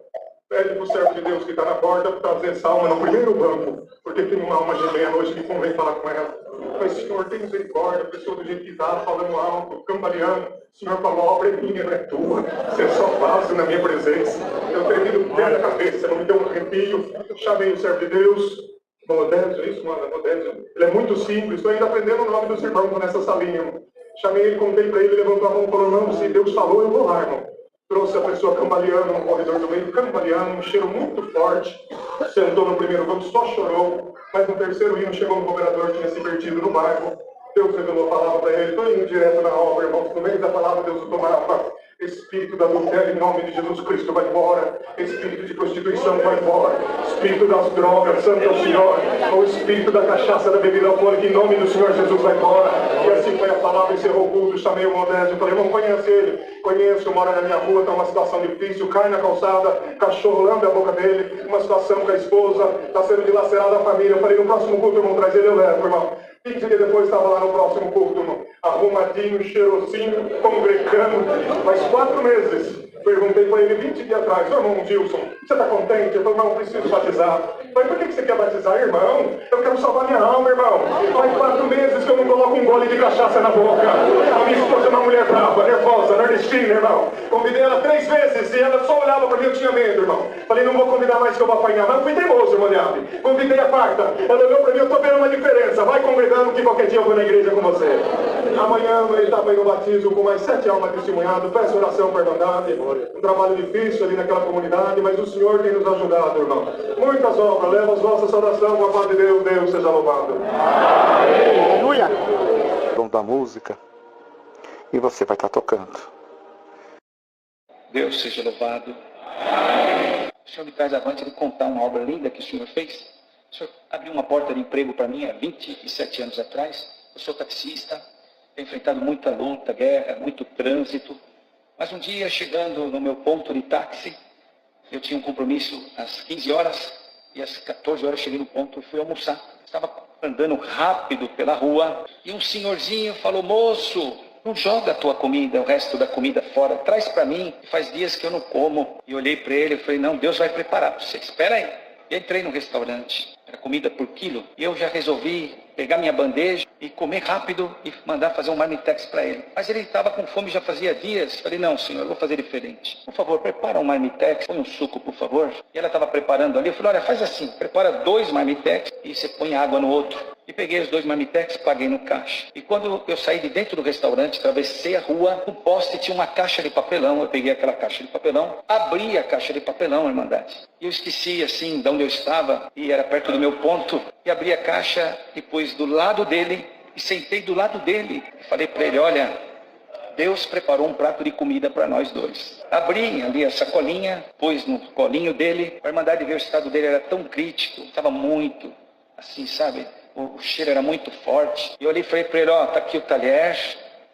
Pede para o servo de Deus que está na porta para trazer essa alma no primeiro banco, porque tem uma alma de meia-noite que convém falar com ela. Mas, Senhor, tem misericórdia, a pessoa do jeito que está, falando alto, cambaleando. O Senhor falou, a obra é minha, não é tua. Você só faz na minha presença. Eu termino o pé da cabeça, não me deu um arrepio. Chamei o servo de Deus, Modésio, isso, mano, Modésio. Ele é muito simples, estou ainda aprendendo o nome dos irmãos nessa salinha. Chamei ele, contei para ele, levantou a mão e falou, não, se Deus falou, eu vou lá, irmão. Trouxe a pessoa cambaleando no corredor do meio, cambaleando, um cheiro muito forte. Sentou no primeiro banco, só chorou. Mas no terceiro hino chegou um governador que tinha se perdido no bairro. Deus revelou a palavra para ele. Estou indo direto na obra, irmãos. No meio da palavra, Deus o tomava. Espírito da adultério, em nome de Jesus Cristo, vai embora. Espírito de prostituição, vai embora. Espírito das drogas, santo é o Senhor. O espírito da cachaça, da bebida alcoólica, em nome do Senhor Jesus, vai embora. E assim foi a palavra, encerrou o culto. Chamei o Modésio, falei, irmão, conhece ele? Conheço, mora na minha rua, está uma situação difícil, cai na calçada, cachorro lambe a boca dele, uma situação com a esposa, está sendo dilacerada a família. Eu falei, no próximo culto, irmão, traz ele, eu levo, irmão. 15 dias depois estava lá no próximo culto, irmão. Arrumadinho, cheirosinho, congregando, mas 4 meses. Perguntei para ele 20 dias atrás, irmão Gilson, você está contente? Eu falei, não, preciso batizar. Eu falei, por que você quer batizar, irmão? Eu quero salvar minha alma, irmão. Faz 4 meses que eu não coloco um gole de cachaça na boca. A minha esposa é uma mulher brava, nervosa, nordestina, irmão. Convidei ela 3 vezes e ela só olhava para mim, eu tinha medo, irmão. Falei, não vou convidar mais que eu vou apanhar. Mas eu fui teimoso, irmão Liabe. Convidei a 4ª. Ela olhou para mim, eu estou vendo uma diferença. Vai congregando que qualquer dia eu vou na igreja com você. Amanhã ele estava aí no batismo com mais 7 almas testemunhadas. Peço oração para a irmandade. Um trabalho difícil ali naquela comunidade, mas o Senhor tem nos ajudado, irmão. Muitas obras, leva as vossas orações com a paz de Deus, Deus seja louvado. Aleluia! Dom da música, e você vai estar tocando. Deus seja louvado. O Senhor me traz avante de contar uma obra linda que o Senhor fez. O Senhor abriu uma porta de emprego para mim há 27 anos atrás. Eu sou taxista, tenho enfrentado muita luta, guerra, muito trânsito. Mas um dia, chegando no meu ponto de táxi, eu tinha um compromisso às 15 horas e às 14 horas cheguei no ponto e fui almoçar. Estava andando rápido pela rua e um senhorzinho falou, moço, não joga a tua comida, o resto da comida fora, traz para mim, faz dias que eu não como. E olhei para ele e falei, não, Deus vai preparar para você, espera aí. E entrei no restaurante, era comida por quilo, e eu já resolvi pegar minha bandeja e comer rápido e mandar fazer um marmitex para ele. Mas ele estava com fome já fazia dias. Falei, não, senhor, eu vou fazer diferente. Por favor, prepara um marmitex, põe um suco, por favor. E ela estava preparando ali. Eu falei, olha, faz assim, prepara 2 marmitex e você põe água no outro. E peguei os 2 marmitex, paguei no caixa. E quando eu saí de dentro do restaurante, atravessei a rua, no poste tinha uma caixa de papelão. Eu peguei aquela caixa de papelão, abri a caixa de papelão, irmandade. E eu esqueci, assim, de onde eu estava, e era perto do meu ponto, e abri a caixa e pus do lado dele, e sentei do lado dele. E falei para ele, olha, Deus preparou um prato de comida para nós 2. Abri ali a sacolinha, pus no colinho dele. A irmandade ver o estado dele era tão crítico, estava muito, assim, sabe? O cheiro era muito forte. E eu olhei e falei para ele, ó, tá aqui o talher,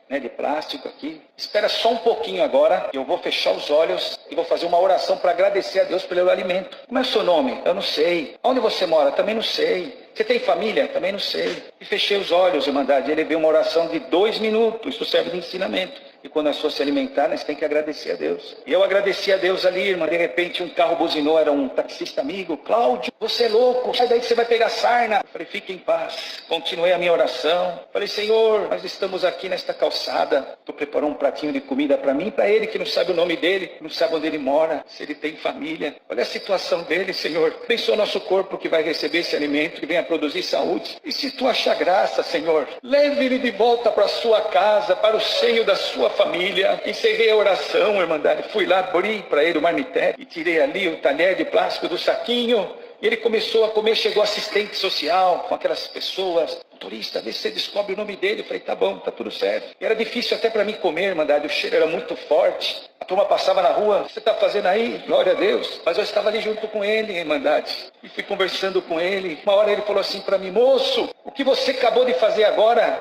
né, de plástico aqui. Espera só um pouquinho agora, eu vou fechar os olhos e vou fazer uma oração para agradecer a Deus pelo alimento. Como é o seu nome? Eu não sei. Onde você mora? Também não sei. Você tem família? Também não sei. E fechei os olhos, irmandade. Ele veio uma oração de 2 minutos. Isso serve de ensinamento. E quando nós for se alimentar, nós temos que agradecer a Deus. E eu agradeci a Deus ali, irmã. De repente um carro buzinou, era um taxista amigo, Cláudio. Você é louco, sai daí que você vai pegar sarna. Eu falei, fique em paz. Continuei a minha oração. Falei, Senhor, nós estamos aqui nesta calçada. Tu preparou um pratinho de comida para mim e para ele, que não sabe o nome dele, não sabe onde ele mora, se ele tem família. Olha a situação dele, Senhor. Abençoa nosso corpo que vai receber esse alimento, que venha produzir saúde. E se tu achar graça, Senhor, leve ele de volta para a sua casa, para o seio da sua família. Encerrei a oração, irmandade. Fui lá, abri para ele o marmitex e tirei ali o talher de plástico do saquinho. E ele começou a comer, chegou assistente social com aquelas pessoas. Motorista, vê se você descobre o nome dele. Eu falei, tá bom, tá tudo certo. E era difícil até para mim comer, irmandade, o cheiro era muito forte. A turma passava na rua, o que você está fazendo aí? Glória a Deus. Mas eu estava ali junto com ele, irmandade. E fui conversando com ele. Uma hora ele falou assim para mim, moço, o que você acabou de fazer agora,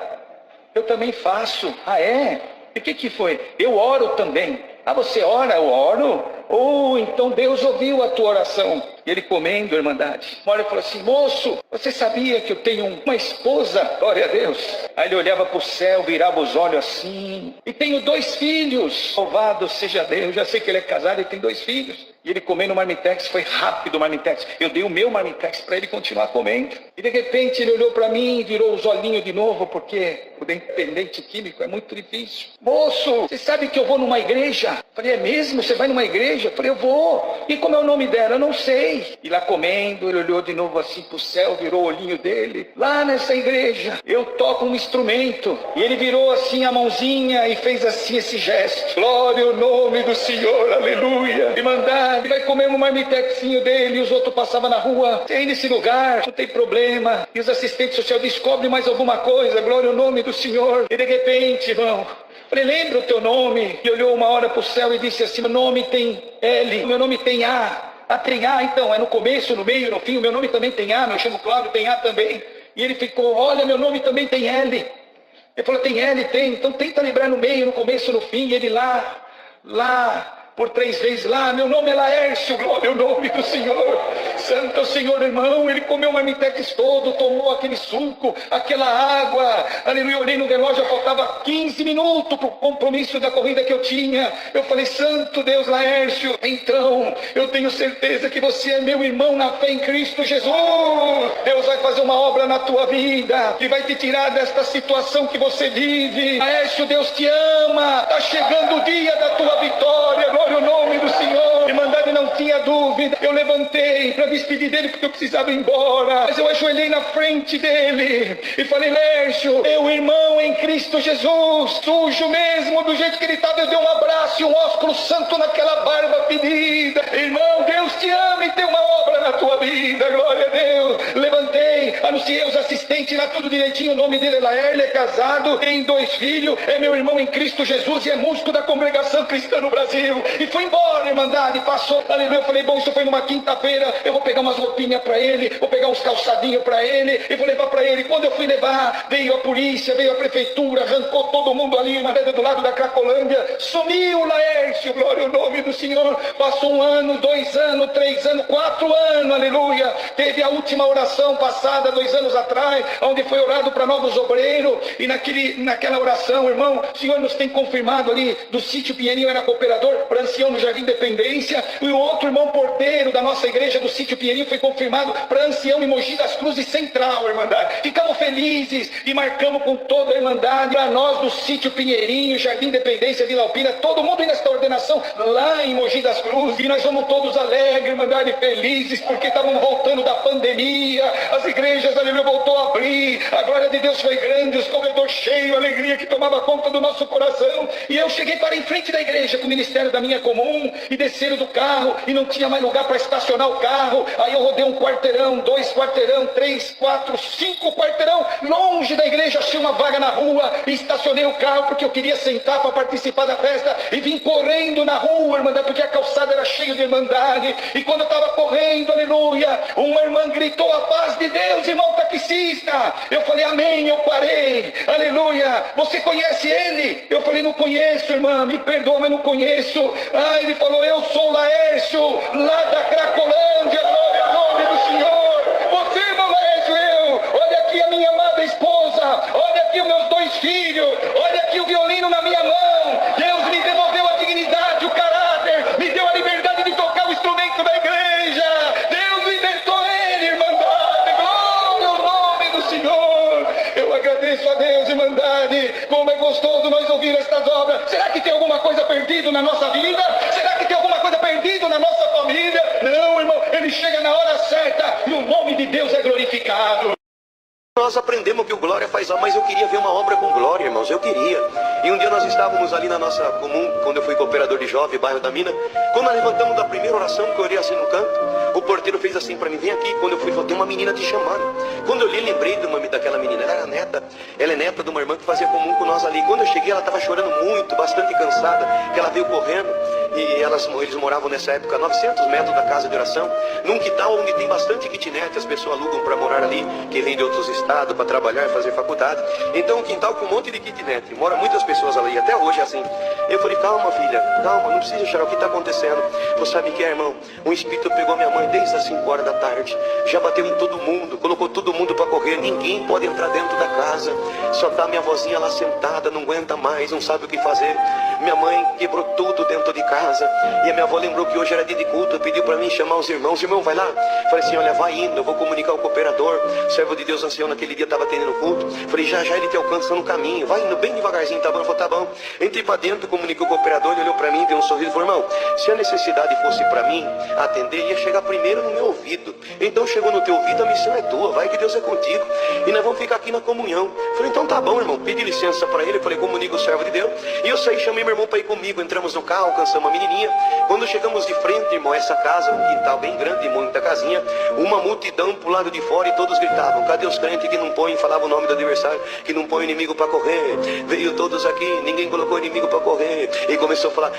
eu também faço. Ah, é? E o que foi? Eu oro também. Ah, você ora? Eu oro? Então Deus ouviu a tua oração. E ele comendo, irmandade. Uma hora ele falou assim, moço, você sabia que eu tenho uma esposa? Glória a Deus. Aí ele olhava para o céu, virava os olhos assim. E tenho 2 filhos. Louvado seja Deus. Já sei que ele é casado e tem 2 filhos. E ele comendo o marmitex, foi rápido o marmitex. Eu dei o meu marmitex para ele continuar comendo. E de repente ele olhou para mim, virou os olhinhos de novo, porque o dependente químico é muito difícil. Moço, você sabe que eu vou numa igreja? Eu falei, é mesmo? Você vai numa igreja? Eu falei, eu vou. E como é o nome dela? Eu não sei. E lá comendo, ele olhou de novo assim para o céu, virou o olhinho dele. Lá nessa igreja, eu toco um instrumento. E ele virou assim a mãozinha e fez assim esse gesto. Glória ao nome do Senhor, aleluia. E mandar. Ele vai comer um marmitexinho dele, e os outros passavam na rua. Tem nesse lugar, não tem problema. E os assistentes sociais descobrem mais alguma coisa. Glória ao nome do Senhor. E de repente, irmão, falei, lembra o teu nome? E olhou uma hora para o céu e disse assim, meu nome tem L, meu nome tem A. Ah, tem A então, é no começo, no meio, no fim. O meu nome também tem A, meu chamo Cláudio, tem A também. E ele ficou, olha, meu nome também tem L. Ele falou, tem L, tem. Então tenta lembrar no meio, no começo, no fim. E ele lá... por 3 vezes lá, meu nome é Laércio, glória ao nome do Senhor. Santo Senhor, irmão, ele comeu o marmitex todo, tomou aquele suco, aquela água, aleluia, eu olhei no relógio, faltava 15 minutos para o compromisso da corrida que eu tinha. Eu falei, santo Deus, Laércio, então, eu tenho certeza que você é meu irmão na fé em Cristo Jesus. Deus vai fazer uma obra na tua vida, e vai te tirar desta situação que você vive. Laércio, Deus te ama, está chegando o dia da tua vitória, glória ao nome do Senhor. Irmandade, não tinha dúvida. Eu levantei para despedir dele porque eu precisava ir embora. Mas eu ajoelhei na frente dele e falei, Lércio, meu irmão em Cristo Jesus, sujo mesmo, do jeito que ele estava, eu dei um abraço e um ósculo santo naquela barba pedida. Irmão, Deus te ama e tem uma obra na tua vida, glória a Deus. Levantei, anunciei os assistentes lá, tudo direitinho. O nome dele é Laércio, ele é casado, tem 2 filhos, é meu irmão em Cristo Jesus e é músico da congregação cristã no Brasil. E foi embora, irmandade, passou, aleluia. Eu falei, bom, isso foi numa quinta-feira, eu vou pegar umas roupinhas para ele, vou pegar uns calçadinhos para ele e vou levar para ele. Quando eu fui levar, veio a polícia, veio a prefeitura, arrancou todo mundo ali na do lado da Cracolândia, sumiu o Laércio, glória ao nome do Senhor. Passou 1 ano, 2 anos, 3 anos, 4 anos, aleluia. Teve a última oração passada 2 anos atrás, onde foi orado para novos obreiros, e naquela oração, irmão, o Senhor nos tem confirmado ali do sítio Pinheirinho, era cooperador, para ancião no Jardim Independência, e o outro irmão porteiro da nossa igreja do sítio Pinheirinho foi confirmado para ancião em Mogi das Cruzes Central, irmandade. Ficamos felizes e marcamos com toda a irmandade, para nós do sítio Pinheirinho, Jardim Independência, Vila Alpina, todo mundo nesta ordenação lá em Mogi das Cruzes, e nós vamos todos alegres, irmandade, felizes, porque estávamos voltando da pandemia, as igrejas, aleluia, voltou a abrir, a glória de Deus foi grande, os corredores cheios, a alegria que tomava conta do nosso coração. E eu cheguei para em frente da igreja com o ministério da minha comum, e desceram do carro e não tinha mais lugar para estacionar o carro. Aí eu rodei 1 quarteirão, 2 quarteirão, 3, 4, 5 quarteirão longe da igreja, achei uma vaga na rua e estacionei o carro porque eu queria sentar para participar da festa, e vim correndo na rua, irmandade, porque a calçada era cheia de irmandade. E quando eu estava correndo, aleluia, uma irmã gritou, a paz de Deus, irmão taxista. Eu falei, amém. Eu parei, aleluia. Você conhece ele? Eu falei, não conheço, irmã, me perdoa, mas não conheço. Ah, ele falou, eu sou o Laércio, lá da Cracolândia, glória ao nome do Senhor. Você, irmão Laércio, olha aqui a minha amada esposa, olha aqui os meus 2 filhos, olha aqui o violino na minha mão. Deus me devolveu a dignidade, o caráter, me deu a liberdade de tocar o instrumento da igreja. Deus libertou ele. perdido na nossa vida? Será que tem alguma coisa perdida na nossa família? Não, irmão, ele chega na hora certa e o nome de Deus é glorificado. Nós aprendemos que o Glória faz, mas eu queria ver uma obra com Glória, irmãos, eu queria. E um dia nós estávamos ali na nossa comum, quando eu fui cooperador de jovem, bairro da Mina. Quando nós levantamos da primeira oração, que eu orei assim no canto, o porteiro fez assim para mim, vem aqui. Quando eu fui, falou, tem uma menina te chamando. Quando eu li, lembrei daquela menina, ela era neta, ela é neta de uma irmã que fazia comum com nós ali. Quando eu cheguei, ela estava chorando muito, bastante cansada, que ela veio correndo. E eles moravam nessa época a 900 metros da casa de oração, num quintal onde tem bastante kitnet, as pessoas alugam para morar ali, que vem de outros estados para trabalhar, fazer faculdade. Então um quintal com um monte de kitnet, mora muitas pessoas ali, até hoje é assim. Eu falei, calma filha, calma, não precisa chorar, o que está acontecendo? Você sabe o que é, irmão? Um espírito pegou minha mãe desde as 5 horas da tarde, já bateu em todo mundo, colocou todo mundo para correr, ninguém pode entrar dentro da casa, só tá minha vozinha lá sentada, não aguenta mais, não sabe o que fazer. Minha mãe quebrou tudo dentro de casa. E a minha avó lembrou que hoje era dia de culto, pediu para mim chamar os irmãos. Irmão, vai lá. Falei assim, olha, vai indo, eu vou comunicar ao cooperador. O servo de Deus ancião naquele dia estava atendendo o culto. Falei, já ele te alcança no caminho. Vai indo bem devagarzinho, tá bom? Eu falei, tá bom. Entrei para dentro, comuniquei o cooperador, ele olhou para mim, deu um sorriso e falou, irmão, se a necessidade fosse para mim atender, ia chegar primeiro no meu ouvido. Então chegou no teu ouvido, a missão é tua, vai que Deus é contigo. E nós vamos ficar aqui na comunhão. Falei, então tá bom, irmão. Pedi licença para ele, falei, comunica o servo de Deus. E eu saí, chamei meu irmão para ir comigo. Entramos no carro, alcançamos a menininha. Quando chegamos de frente, irmão, essa casa, um quintal bem grande, muita casinha, uma multidão pro lado de fora e todos gritavam, cadê os crentes que não põem, falava o nome do adversário, que não põe inimigo para correr? Veio todos aqui, ninguém colocou inimigo para correr. E começou a falar,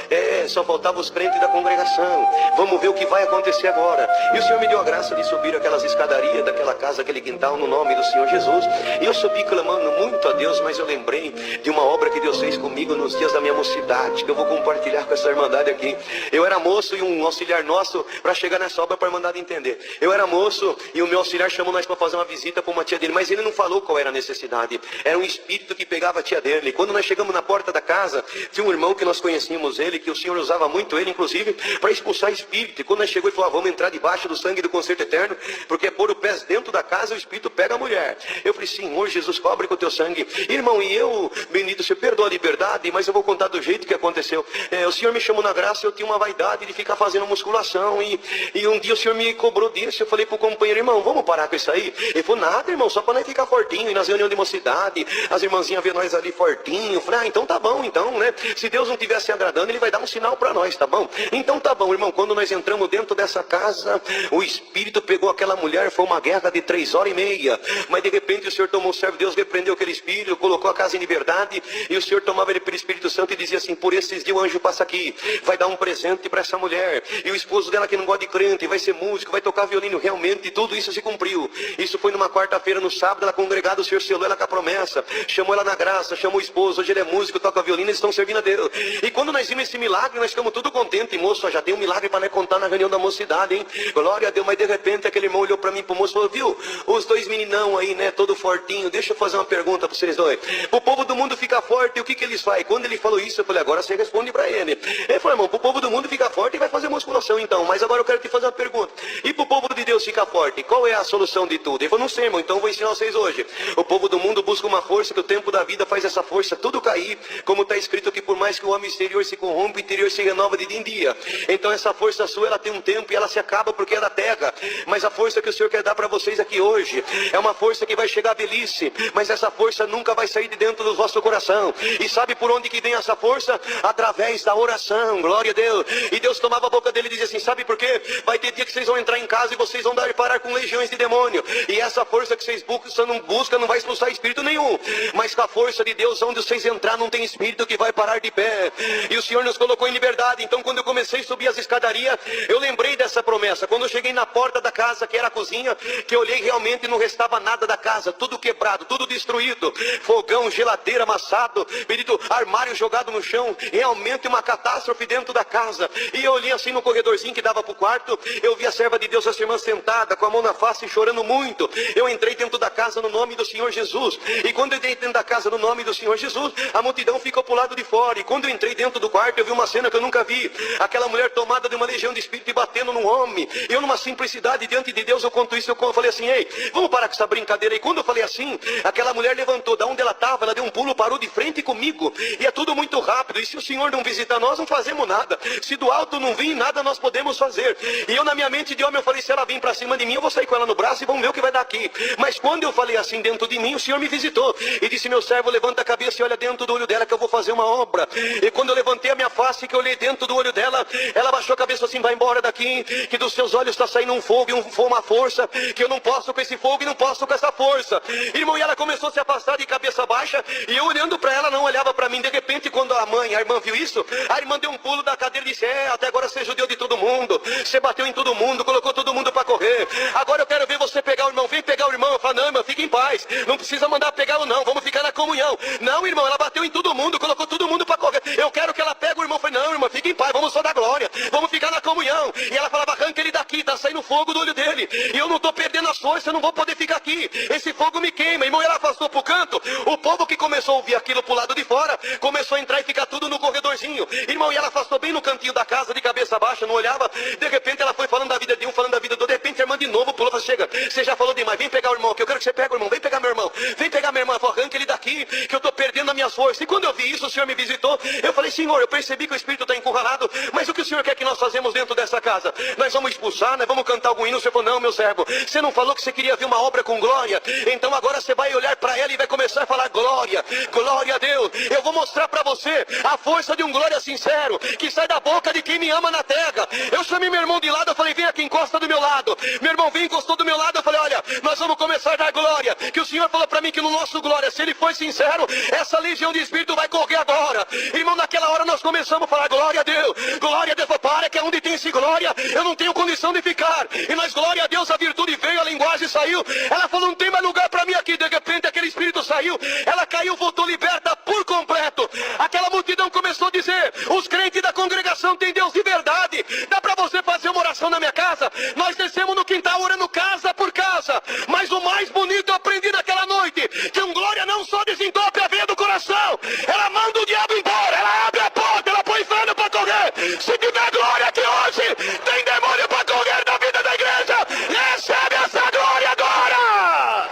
só faltavam os crentes da congregação, vamos ver o que vai acontecer agora. E o Senhor me deu a graça de subir aquelas escadarias daquela casa, aquele quintal, no nome do Senhor Jesus. E eu subi clamando muito a Deus, mas eu lembrei de uma obra que Deus fez comigo nos dias da minha mocidade, que eu vou compartilhar com essa irmandade aqui. Eu era moço e um auxiliar nosso, para chegar nessa obra, para a irmandade entender. Eu era moço e o meu auxiliar chamou nós para fazer uma visita para uma tia dele, mas ele não falou qual era a necessidade. Era um espírito que pegava a tia dele. Quando nós chegamos na porta da casa, tinha um irmão que nós conhecíamos ele, que o Senhor usava muito ele, inclusive, para expulsar espírito. E quando nós chegou, ele falou, vamos entrar debaixo do sangue do concerto eterno, porque é pôr o pé dentro da casa, o espírito pega a mulher. Eu falei, Senhor Jesus, cobre com o teu sangue. Irmão, e eu, bendito, você perdoa a liberdade, mas eu vou contar do jeito que aconteceu. O Senhor me chamou na graça, eu tinha uma vaidade de ficar fazendo musculação, e um dia o Senhor me cobrou disso. Eu falei pro companheiro, irmão, vamos parar com isso aí? Ele falou, nada, irmão, só para nós ficar fortinho. E nas reuniões de mocidade, as irmãzinhas vê nós ali fortinho. Eu falei, então tá bom, então, né? Se Deus não estiver se agradando, ele vai dar um sinal para nós, tá bom? Então tá bom, irmão, quando nós entramos dentro dessa casa, o espírito pegou aquela mulher, foi uma guerra de 3 horas e meia, mas de repente o Senhor tomou o servo de Deus, repreendeu aquele espírito, colocou a casa em liberdade, e o Senhor tomava ele pelo Espírito Santo e dizia assim, por esses dias o anjo passa aqui, vai dar um presente para essa mulher, e o esposo dela que não gosta de crente, vai ser músico, vai tocar violino, realmente tudo isso se cumpriu. Isso foi numa quarta-feira, no sábado, ela congregada, o Senhor selou ela com a promessa, chamou ela na graça, chamou o esposo, hoje ele é músico, toca violino, eles estão servindo a Deus. E quando nós vimos esse milagre, nós ficamos tudo contentes, moço, já tem um milagre para nós contar na reunião da mocidade, hein? Glória a Deus. Mas de repente aquele irmão olhou para mim, pro moço, e falou, viu, os dois meninão aí, né, todo fortinho, deixa eu fazer uma pergunta para vocês dois. O povo do mundo fica forte, o que eles fazem? Quando ele falou isso, eu falei, agora você responde para ele. Ele falou, irmão, pro povo do mundo fica forte e vai fazer musculação então, mas agora eu quero te fazer uma pergunta. E pro povo de Deus ficar forte, qual é a solução de tudo? Ele falou, não sei, irmão, então eu vou ensinar vocês hoje. O povo do mundo busca uma força, que o tempo da vida faz essa força tudo cair, como está escrito que por mais que o homem exterior se corrompa, o interior se renova de dia em dia. Então essa força sua, ela tem um tempo e ela se acaba porque é da terra. Mas a força que o Senhor quer dar para vocês aqui hoje, é uma força que vai chegar à velhice, mas essa força nunca vai sair de dentro do vosso coração. E sabe por onde que vem essa força? Através da oração, glória a Deus. E Deus tomava a boca dele e dizia assim, sabe por quê? Vai ter dia que vocês vão entrar em casa e vocês vão dar parar com legiões de demônio. E essa força que vocês buscam não vai expulsar espírito nenhum. Mas com a força de Deus, onde vocês entrar, não tem espírito que vai parar de pé. E o Senhor nos colocou em liberdade. Então quando eu comecei a subir as escadarias, eu lembrei dessa promessa. Quando eu cheguei na porta da casa, que era a cozinha, que eu olhei realmente não restava nada da casa, tudo quebrado, tudo destruído, fogão, geladeira amassado, pedido, armário jogado no chão, realmente uma catástrofe dentro da casa. E eu olhei assim no corredorzinho que dava pro quarto, eu vi a serva de Deus, essa irmã sentada ensanguentada, com a mão na face e chorando muito. Eu entrei dentro da casa no nome do Senhor Jesus. E quando eu entrei dentro da casa no nome do Senhor Jesus, a multidão ficou pro lado de fora. E quando eu entrei dentro do quarto, eu vi uma cena que eu nunca vi. Aquela mulher tomada de uma legião de espírito e batendo num homem. Eu, numa simplicidade diante de Deus, eu conto isso, eu falei assim: ei, vamos parar com essa brincadeira. E quando eu falei assim, aquela mulher levantou da onde ela estava, ela deu um pulo, parou de frente comigo. E é tudo muito rápido. E se o Senhor não visitar nós, não fazemos nada. Se do alto não vir, nada nós podemos fazer. E eu, na minha mente de homem, eu falei: se ela vir para cima de mim, eu vou sair com ela no braço e vamos ver o que vai dar aqui. Mas quando eu falei assim dentro de mim, o Senhor me visitou e disse: meu servo, levanta a cabeça e olha dentro do olho dela, que eu vou fazer uma obra. E quando eu levantei a minha face, que eu olhei dentro do olho dela, ela baixou a cabeça assim: vai embora daqui, que dos seus olhos está saindo um fogo e uma força, que eu não posso com esse fogo e não posso com essa força. Irmão, e ela começou a se afastar de cabeça baixa, e eu olhando para ela, não olhava para mim. De repente, quando a irmã viu isso, a irmã deu um pulo da cadeira e disse: até agora você judiou de todo mundo, você bateu em todo mundo, colocou todo mundo para correr. Agora eu quero ver você pegar o irmão. Vem pegar o irmão. Eu falei: não, irmão, fica em paz, não precisa mandar pegá-lo não, vamos ficar na comunhão. Não, irmão, ela bateu em todo mundo, colocou todo mundo para correr. Eu quero que ela pegue o irmão. Eu falei: não, irmão, fica em paz, vamos só dar glória, vamos ficar na comunhão. E ela falava: arranca ele daqui, tá saindo fogo do olho dele, e eu não tô perdendo as forças, eu não vou poder ficar aqui, esse fogo me queima. Irmão, ela afastou pro canto. O povo que começou a ouvir aquilo pro lado de fora, começou a entrar e ficar tudo no corredorzinho. Irmão, e ela afastou bem no cantinho da casa, de cabeça baixa, não olhava. De repente ela foi falando da vida de um, falando da vida do outro. De repente a irmã de novo pulou: chega, você já falou demais, vem pegar o irmão, que eu quero que você pegue o irmão, vem pegar meu irmão, vem pegar minha irmã. Eu falei: arranca ele daqui, que eu tô perdendo as minhas forças. E quando eu vi isso, o Senhor me visitou. Eu falei: Senhor, eu percebi que o Espírito está encurralado, mas o que o Senhor quer que nós fazemos dentro dessa casa? Nós vamos expulsar, nós vamos cantar algum hino? O Senhor falou: não, meu servo, você não falou que você queria ver uma obra com glória? Então agora você vai olhar para ela e vai começar a falar: glória, glória a Deus. Eu vou mostrar para você a força de um glória sincero, que sai da boca de quem me ama na terra. Eu chamei meu irmão de lado, eu falei: vem aqui, encosta do meu lado. Meu irmão veio, encostou do meu lado. Eu falei: olha, nós vamos começar a dar glória, que o Senhor falou para mim que no nosso glória, se ele foi sincero, essa legião de espírito vai correr agora. Irmão, naquela hora nós começamos a falar: glória a Deus, glória a Deus. Para, que é onde tem esse glória, eu não tenho condição de ficar. E nós, glória a Deus, a virtude veio, a linguagem saiu. Ela falou: não tem mais lugar para mim aqui. De repente aquele espírito saiu, ela caiu, voltou liberta por completo. Aquela multidão começou a dizer: os crentes da congregação têm Deus de verdade. Dá para você fazer uma oração na minha casa? Nós descemos no quintal orando casa por casa. Mas o mais bonito eu aprendi naquela noite, que um glória não só desentope a veia do coração, ela manda o diabo embora, ela abre a porta, ela põe inferno para correr. Se tiver glória aqui hoje, tem demônio para correr da vida da igreja. Recebe essa glória agora!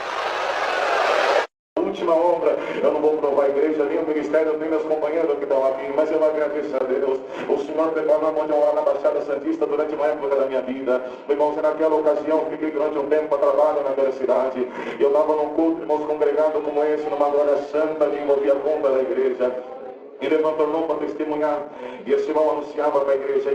Última obra, eu não vou provar a igreja, nem o ministério, nem meus companheiros que estão aqui, mas eu agradeço a Deus. O Senhor preparou a mão de honrar na Baixada Santista durante uma época da minha vida. Irmãos, naquela ocasião, fiquei durante um tempo a trabalho naquela cidade. Eu estava num culto, irmãos, congregado como esse, numa glória santa que envolvia a pomba da igreja. E levantou a mão para testemunhar. E esse irmão anunciava para a igreja: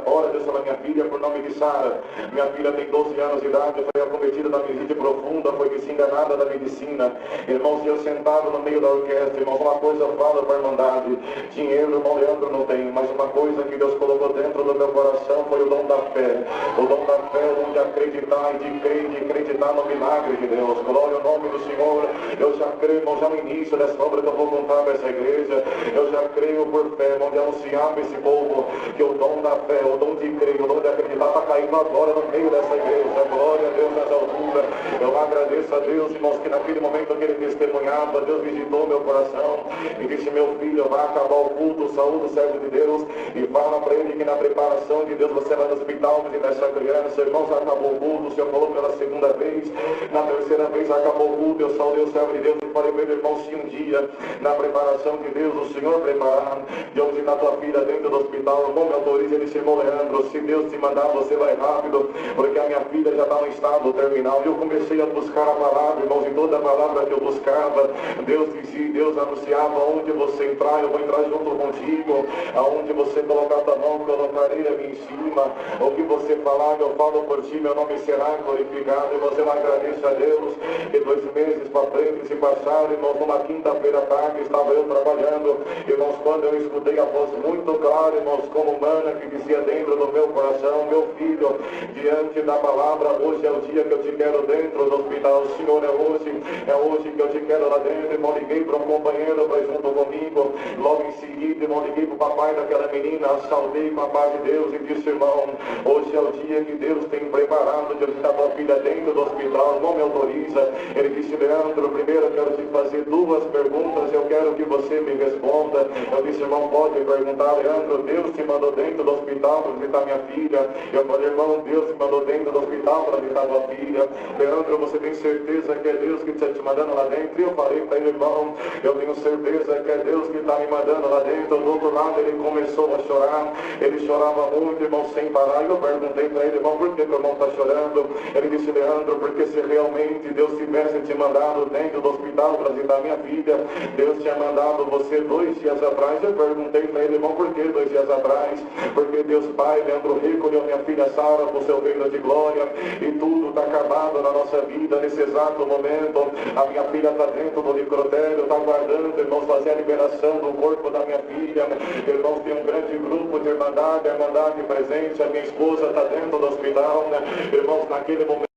ora Deus pela minha filha, por nome de Sara. Minha filha tem 12 anos de idade, foi acometida da meningite profunda, foi desenganada da medicina. Irmãos, eu sentado no meio da orquestra, irmãos, uma coisa eu falo para a irmandade: dinheiro, irmão Leandro, não tem, mas uma coisa que Deus colocou dentro do meu coração foi o dom da fé. O dom da fé, o dom de acreditar e de crer, de acreditar no milagre de Deus. Glória ao nome do Senhor. Eu já creio, irmão, já no início dessa obra que eu vou contar para essa igreja. Eu já creio por fé, irmão, de anunciar para esse povo que o dom da fé, o dom de crer, o dom de acreditar está caindo agora no meio dessa igreja. Glória a Deus nessa altura. Eu agradeço a Deus, irmãos, que naquele momento que ele testemunhava, Deus visitou meu coração e disse: meu filho, vai acabar o culto, saúde o servo de Deus e fala para ele que na preparação de Deus você vai no hospital visitar essa criança. Irmãos, acabou o culto, o Senhor falou pela segunda vez, na terceira vez acabou o culto, eu saudei o servo de Deus e falei para ele: irmão, se um dia na preparação de Deus o Senhor preparar de eu visitar tua filha dentro do hospital, irmão, me autoriza. Ele disse: irmão Leandro, se Deus te mandar, você vai rápido, porque a minha filha já está no estado terminal. E eu comecei a buscar a palavra, irmãos, e toda a palavra que eu buscava, Deus dizia, Deus anunciava: onde você entrar, eu vou entrar junto contigo, aonde você colocar tua mão, colocarei aqui em cima, o que você falar, eu falo por ti, meu nome será glorificado. E você agradece a Deus que 2 meses para frente se passaram, irmãos. Numa quinta-feira à tarde estava eu trabalhando, irmãos, quando eu escutei a voz muito clara, irmãos, como humana, que dizia dentro do meu coração: meu filho, diante da palavra, hoje é o dia que eu te quero dentro do hospital. Senhor, é hoje que eu te quero lá dentro. Irmão, liguei para um companheiro para junto comigo, domingo. Logo em seguida, irmão, liguei pro papai daquela menina, saudei com a paz de Deus e disse, irmão, hoje é o dia que Deus tem preparado de visitar tua filha dentro do hospital, não me autoriza. Ele disse, Leandro, primeiro eu quero te fazer duas perguntas, eu quero que você me responda. Eu disse, irmão, pode perguntar, Leandro, Deus te mandou dentro do hospital para visitar minha filha. Eu falei, irmão, Deus te mandou dentro do hospital para visitar tua filha. Leandro, você tem certeza que é Deus que está te mandando lá dentro? E eu falei para ele, irmão, eu tenho certeza que é Deus que está me mandando lá dentro. Do outro lado ele começou a chorar, ele chorava muito, irmão, sem parar. E eu perguntei para ele, irmão, por que o irmão está chorando? Ele disse, Leandro, porque se realmente Deus tivesse te mandado dentro do hospital para visitar minha filha, Deus tinha mandado você 2 dias atrás. Eu perguntei para ele, irmão, por que 2 dias atrás? Porque Deus Pai, Leandro recolheu minha filha Sara para o seu reino de glória, e tudo está acabado na nossa vida nesse exato momento. A minha filha está dentro do necrotério, está aguardando, irmãos, fazer a liberação do corpo da minha filha. Irmãos, tem um grande grupo de irmandade presente, a minha esposa está dentro do hospital, irmãos, naquele momento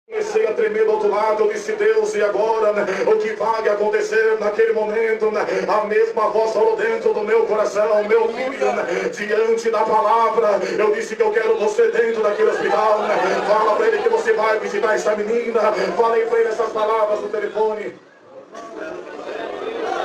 comecei a tremer do outro lado. Eu disse, Deus, e agora, o que vai acontecer naquele momento? A mesma voz falou dentro do meu coração, meu filho, diante da palavra, eu disse que eu quero você dentro daquele hospital. Fala para ele que você vai visitar essa menina. Falei para ele essas palavras no telefone.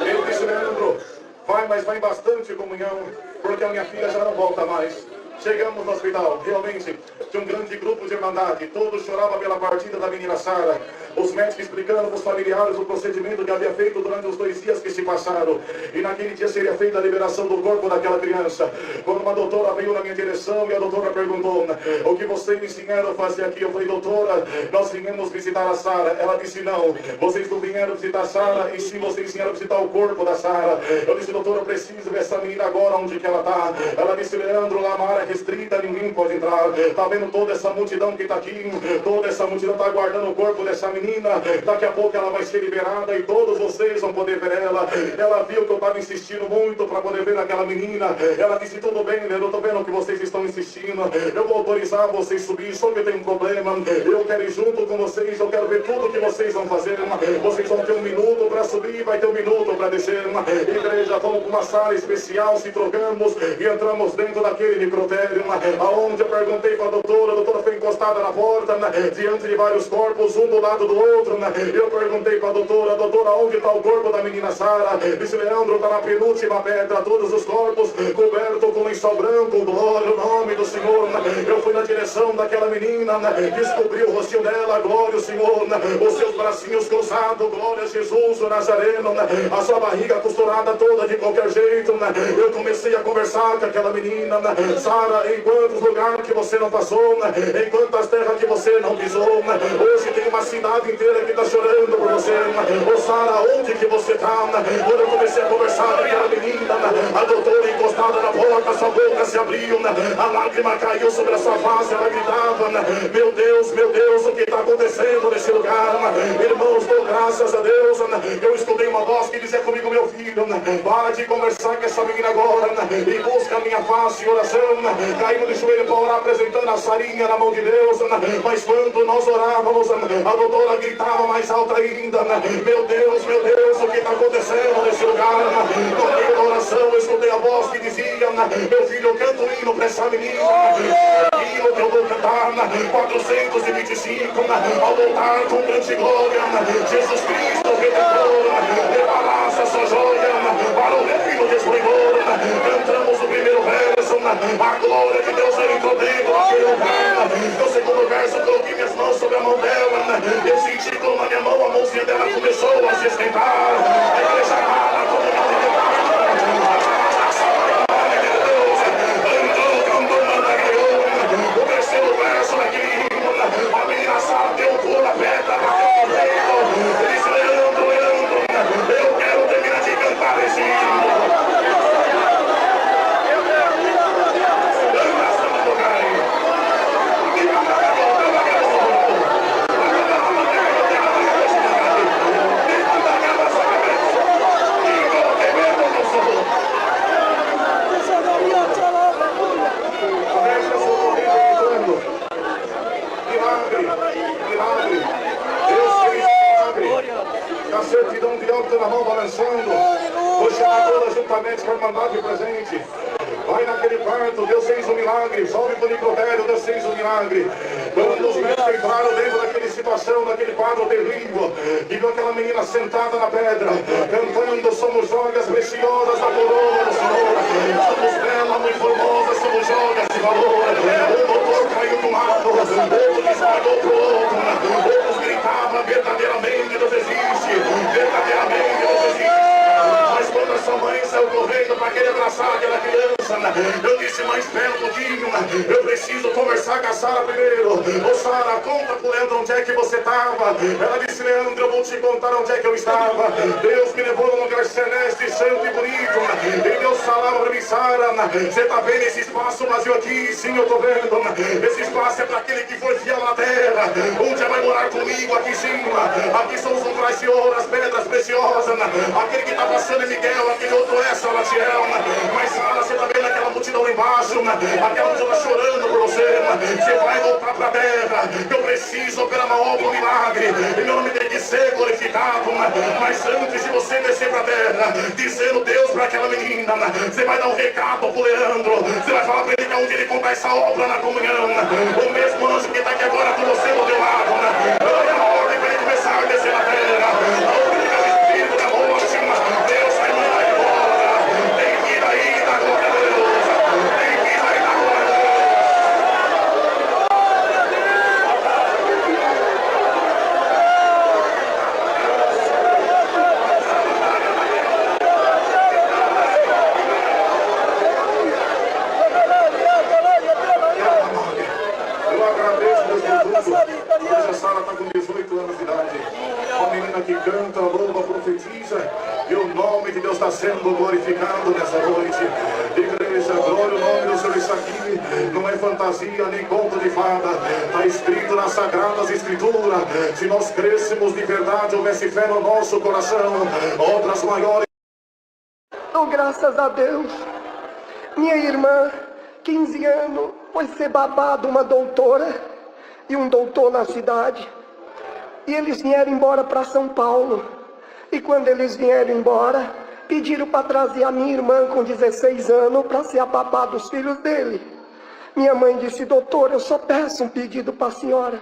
Ele disse, Leandro, vai, mas vai em bastante comunhão, porque a minha filha já não volta mais. Chegamos no hospital, realmente, tinha um grande grupo de irmandade, todos choravam pela partida da menina Sara. Os médicos explicando para os familiares o procedimento que havia feito durante os 2 dias que se passaram. E naquele dia seria feita a liberação do corpo daquela criança. Quando uma doutora veio na minha direção e a doutora perguntou, o que vocês me ensinaram a fazer aqui? Eu falei, doutora, nós viemos visitar a Sara. Ela disse, não, vocês não vieram visitar a Sara, e sim vocês vieram visitar o corpo da Sara. Eu disse, doutora, eu preciso ver essa menina agora, onde que ela está. Ela disse, Leandro, lá na área restrita, ninguém pode entrar. Está vendo toda essa multidão que está aqui? Toda essa multidão está aguardando o corpo dessa menina. Daqui a pouco ela vai ser liberada e todos vocês vão poder ver ela. Ela viu que eu estava insistindo muito para poder ver aquela menina. Ela disse, tudo bem, eu estou vendo que vocês estão insistindo, eu vou autorizar vocês subir, só que tem um problema. Eu quero ir junto com vocês, eu quero ver tudo que vocês vão fazer. Vocês vão ter 1 minuto para subir, vai ter 1 minuto para descer. Igreja, vamos para uma sala especial, se trocamos e entramos dentro daquele necrotério, aonde eu perguntei para a doutora foi encostada na porta, diante de vários corpos, um do lado do outro. Eu perguntei para a doutora, onde está o corpo da menina Sara? Disse, Leandro, está na penúltima pedra, todos os corpos cobertos com lençol branco, glória ao nome do Senhor. Eu fui na direção daquela menina, descobri o rostinho dela, glória ao Senhor, os seus bracinhos cruzados, glória a Jesus, o Nazareno, a sua barriga costurada toda de qualquer jeito. Eu comecei a conversar com aquela menina, Sara, em quantos lugares que você não passou, em quantas terras que você não pisou, hoje tem uma cidade inteira que está chorando por você. Ô Sara, onde que você está? Quando eu comecei a conversar com aquela menina, a doutora encostada na porta, sua boca se abriu, a lágrima caiu sobre a sua face, ela gritava, meu Deus, o que está acontecendo nesse lugar? Irmãos, dou graças a Deus. Eu escutei uma voz que dizia comigo, meu filho, para de conversar com essa menina agora e busca a minha face em oração. Caímos de joelho para orar, apresentando a Sarinha na mão de Deus. Mas quando nós orávamos, a doutora gritava mais alto ainda, meu Deus, o que está acontecendo nesse lugar? No meio da oração eu escutei a voz que dizia, meu filho, eu canto um hino para essa menina, hino que eu vou cantar, 425, ao voltar com grande glória, Jesus Cristo Redentor, preparasse a sua joia para o reino destruidor. Cantamos o primeiro verso, a glória de Deus entrou dentro daquele lugar. No segundo verso, coloquei minhas mãos sobre a mão dela, eu senti como na minha mão a mãozinha dela começou a se esquentar. A igreja amada, todo mundo o terceiro verso daquele hino, a menina Sara deu um pulo na pedra, ele disse, Leandro, eu quero terminar de cantar esse hino. A certidão de óbito na mão balançando, o chamar toda juntamente com a Irmandade presente. Vai naquele quarto, Deus fez um milagre. Salve para o Nicodério, Deus fez um milagre. Quando os médicos entraram dentro daquela situação, daquele quadro terrível, e viu aquela menina sentada na pedra, cantando: somos joias preciosas da coroa do Senhor. Somos bela, muito formosa, somos joias de valor. O doutor caiu do lado, outro desmaiou pro outro, outros gritavam: verdadeiramente Deus existe, verdadeiramente Deus existe. Mas quando a sua mãe saiu correndo para querer abraçar aquela criança, eu disse: mas espera um pouquinho, eu preciso conversar com a Sara primeiro. Ô Sara, conta pro Leandro onde é que você estava. Ela disse: Leandro, eu vou te contar onde é que eu estava. Deus me levou num lugar celeste, santo e bonito. E Deus falava para mim: Sara, você tá vendo esse espaço vazio aqui? Sim, eu tô vendo. Esse espaço é para aquele que foi fiel na terra. Um dia vai morar comigo aqui em cima. Aqui são os umbrais de ouro, as pedras preciosas. Aquele que tá passando é Miguel, aquele outro é Salatiel. Mas Sara, você tá vendo aquela multidão lá embaixo? Aquela multidão tá chorando por você. Você vai voltar pra terra. Eu preciso operar uma obra, um milagre. E meu nome tem que ser glorificado. Mas antes de você descer pra terra, dizendo Deus pra aquela menina, você vai dar um recado pro Leandro. Você vai falar pra ele que é onde ele contar essa obra na comunhão. O mesmo anjo que tá aqui agora com você do teu lado. Olha a ordem pra ele começar a descer na terra. A única espírito da morte, Deus vai mandar embora. Tem que ir aí da glória a Deus. Tem que ir aí da glória a Deus. Eu agradeço, Deus por tudo. Hoje a Sara está com 18 anos de idade. Uma menina que canta, louva, profetiza. E o nome de Deus está sendo glorificado nessa noite. Igreja, glória, o nome do Senhor está aqui. Não é fantasia nem conto de fada. Está escrito nas Sagradas Escrituras. Se nós crescemos de verdade, houvesse fé no nosso coração, obras maiores. Dou graças a Deus. Minha irmã, 15 anos, foi ser babado uma doutora e um doutor na cidade. E eles vieram embora para São Paulo. E quando eles vieram embora, pediram para trazer a minha irmã com 16 anos para ser a babá dos filhos dele. Minha mãe disse: doutor, eu só peço um pedido para a senhora,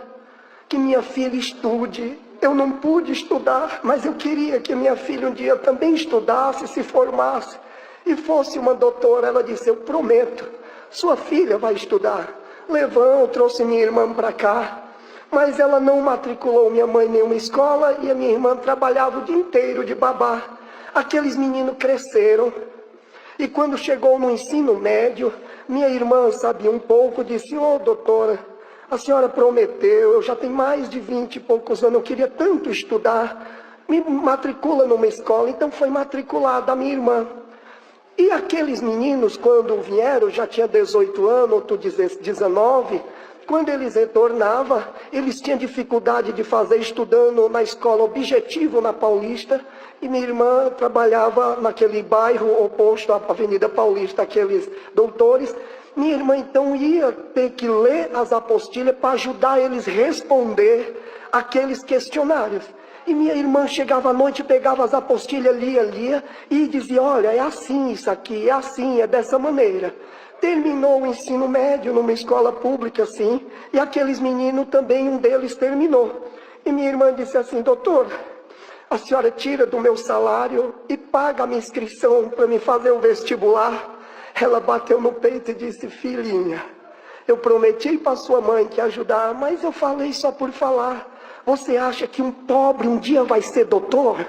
que minha filha estude. Eu não pude estudar, mas eu queria que minha filha um dia também estudasse, se formasse e fosse uma doutora. Ela disse: eu prometo, sua filha vai estudar. Levou, trouxe minha irmã para cá, mas ela não matriculou minha mãe em nenhuma escola e a minha irmã trabalhava o dia inteiro de babá. Aqueles meninos cresceram e quando chegou no ensino médio, minha irmã sabia um pouco, disse: ô doutora, a senhora prometeu, eu já tenho mais de 20 e poucos anos, eu queria tanto estudar, me matricula numa escola. Então foi matriculada a minha irmã. E aqueles meninos, quando vieram, já tinha 18 anos, outro 19, quando eles retornavam, eles tinham dificuldade de fazer, estudando na escola Objetivo, na Paulista, e minha irmã trabalhava naquele bairro oposto à Avenida Paulista, aqueles doutores. Minha irmã então ia ter que ler as apostilhas para ajudar eles a responder aqueles questionários. E minha irmã chegava à noite, pegava as apostilhas, lia e dizia: olha, é assim isso aqui, é assim, é dessa maneira. Terminou o ensino médio numa escola pública assim, e aqueles meninos também, um deles terminou. E minha irmã disse assim: doutor, a senhora tira do meu salário e paga a minha inscrição para me fazer o vestibular? Ela bateu no peito e disse: filhinha, eu prometi para sua mãe que ia ajudar, mas eu falei só por falar. Você acha que um pobre um dia vai ser doutor?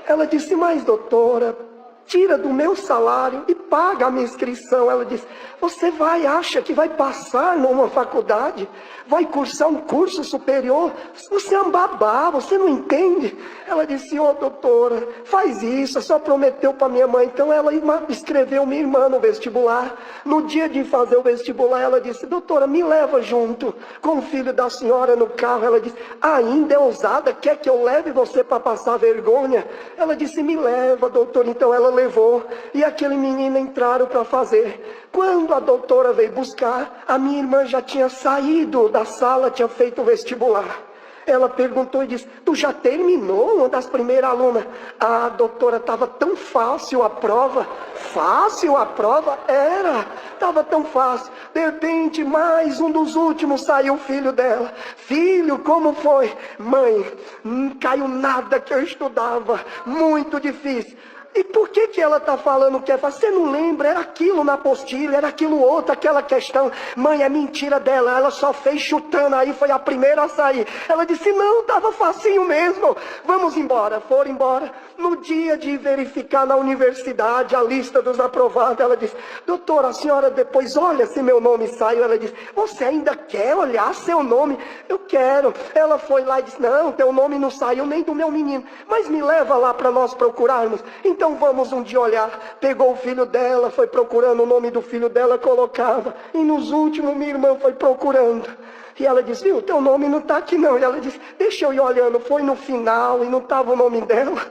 Ela disse: mas doutora, tira do meu salário e paga a minha inscrição. Ela disse: você acha que vai passar numa faculdade? Vai cursar um curso superior? Você é um babá, você não entende? Ela disse: ô doutora, faz isso, só prometeu para minha mãe. Então ela escreveu minha irmã no vestibular. No dia de fazer o vestibular, ela disse: doutora, me leva junto com o filho da senhora no carro. Ela disse: ainda é ousada, quer que eu leve você para passar vergonha? Ela disse: me leva, doutora. Então ela levou, e aquele menino entraram para fazer. Quando a doutora veio buscar, a minha irmã já tinha saído da sala, tinha feito o vestibular. Ela perguntou e disse: tu já terminou? Uma das primeiras alunas. A doutora, estava tão fácil a prova. Fácil a prova? Era. Estava tão fácil. De repente, mais um dos últimos, saiu o filho dela. Filho, como foi? Mãe, não caiu nada que eu estudava. Muito difícil. E por que ela está falando que é fácil? Você não lembra? Era aquilo na apostila, era aquilo outro, aquela questão. Mãe, é mentira dela, ela só fez chutando aí, foi a primeira a sair. Ela disse: não, estava facinho mesmo. Vamos embora. Foram embora. No dia de verificar na universidade a lista dos aprovados, ela disse: doutora, a senhora depois olha se meu nome saiu. Ela disse: você ainda quer olhar seu nome? Eu quero. Ela foi lá e disse: não, teu nome não saiu nem do meu menino, mas me leva lá para nós procurarmos. Então vamos um dia olhar. Pegou o filho dela, foi procurando o nome do filho dela, colocava. E nos últimos minha irmã foi procurando. E ela disse: viu, teu nome não está aqui não. E ela disse: deixa eu ir olhando. Foi no final e não estava o nome dela.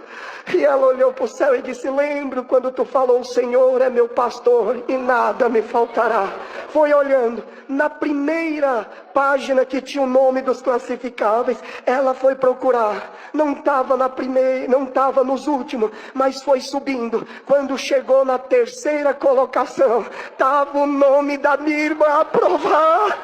E ela olhou para o céu e disse: lembro quando tu falou: o Senhor é meu pastor e nada me faltará. Foi olhando. Na primeira página que tinha o nome dos classificáveis, ela foi procurar. Não estava na primeira, não estava nos últimos, mas foi subindo. Quando chegou na terceira colocação, estava o nome da minha irmã aprovado.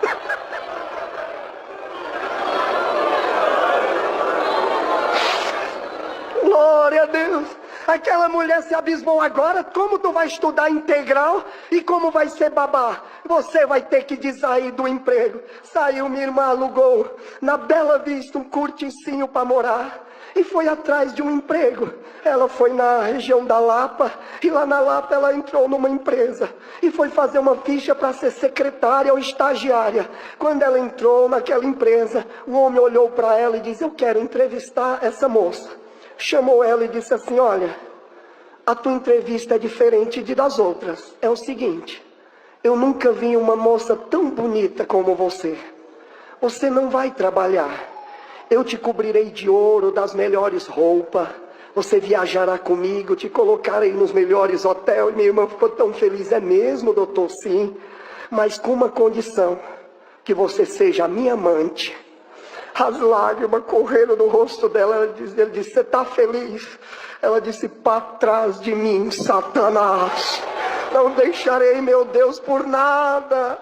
Glória a Deus. Aquela mulher se abismou. Agora, como tu vai estudar integral e como vai ser babá? Você vai ter que sair do emprego. Saiu, minha irmã alugou na Bela Vista um corticinho para morar e foi atrás de um emprego. Ela foi na região da Lapa e lá na Lapa ela entrou numa empresa e foi fazer uma ficha para ser secretária ou estagiária. Quando ela entrou naquela empresa, o homem olhou para ela e disse: eu quero entrevistar essa moça. Chamou ela e disse assim: olha, a tua entrevista é diferente das outras. É o seguinte: eu nunca vi uma moça tão bonita como você. Você não vai trabalhar. Eu te cobrirei de ouro, das melhores roupas. Você viajará comigo, te colocarei nos melhores hotéis. Minha irmã ficou tão feliz. É mesmo, doutor? Sim. Mas com uma condição: que você seja a minha amante. As lágrimas correram no rosto dela. Ele disse: você está feliz? Ela disse: para trás de mim, Satanás. Não deixarei, meu Deus, por nada.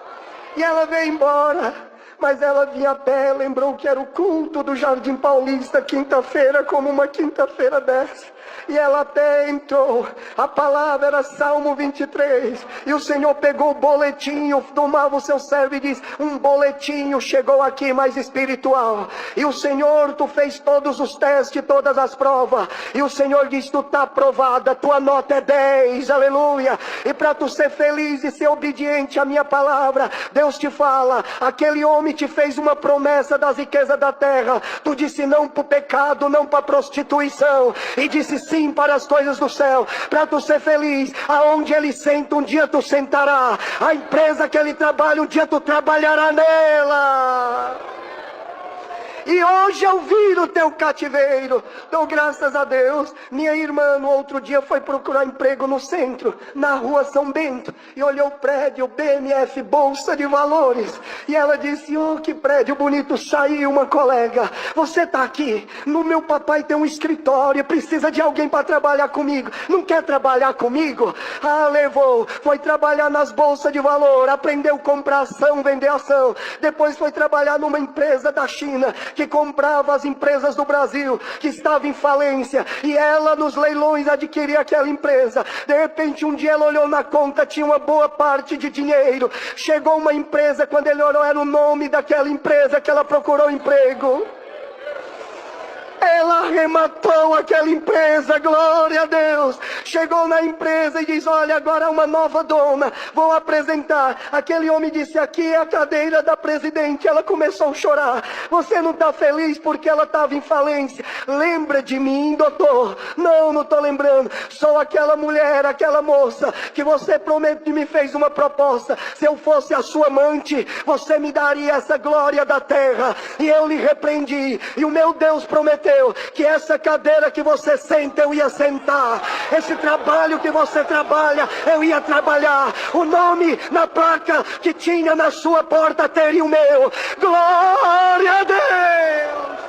E ela veio embora. Mas ela vinha a pé, lembrou que era o culto do Jardim Paulista, quinta-feira, como uma quinta-feira dessa. E ela até entrou. A palavra era Salmo 23. E o Senhor pegou o boletinho, tomava o seu servo e diz: um boletinho chegou aqui mais espiritual. E o Senhor, tu fez todos os testes, todas as provas. E o Senhor diz: tu está aprovada, tua nota é 10, aleluia. E para tu ser feliz e ser obediente à minha palavra, Deus te fala: aquele homem te fez uma promessa das riquezas da terra. Tu disse não para o pecado, não para a prostituição. E disse sim para as coisas do céu. Para tu ser feliz, aonde ele senta, um dia tu sentará. A empresa que ele trabalha, um dia tu trabalhará nela. E hoje eu vi o teu cativeiro. Dou graças a Deus. Minha irmã no outro dia foi procurar emprego no centro, na rua São Bento, e olhou o prédio BMF Bolsa de Valores. E ela disse: oh, que prédio bonito. Saiu uma colega: você está aqui? No meu papai tem um escritório, precisa de alguém para trabalhar comigo. Não quer trabalhar comigo? Ah, levou. Foi trabalhar nas bolsas de valor, aprendeu a comprar ação, vender ação. Depois foi trabalhar numa empresa da China que comprava as empresas do Brasil, que estava em falência, e ela nos leilões adquiria aquela empresa. De repente um dia ela olhou na conta, tinha uma boa parte de dinheiro. Chegou uma empresa, quando ele olhou era o nome daquela empresa que ela procurou emprego. Ela arrematou aquela empresa, glória a Deus. Chegou na empresa e diz: olha, agora uma nova dona, vou apresentar. Aquele homem disse: aqui é a cadeira da presidente. Ela começou a chorar. Você não está feliz porque ela estava em falência? Lembra de mim, doutor? Não estou lembrando. Sou aquela mulher, aquela moça que você prometeu e me fez uma proposta. Se eu fosse a sua amante, você me daria essa glória da terra. E eu lhe repreendi. E o meu Deus prometeu que essa cadeira que você senta, eu ia sentar. Esse trabalho que você trabalha, eu ia trabalhar. O nome na placa que tinha na sua porta teria o meu. Glória a Deus!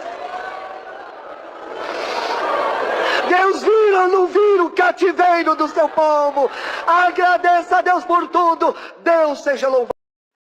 Deus vira ou não vira o cativeiro do seu povo. Agradeça a Deus por tudo. Deus seja louvado.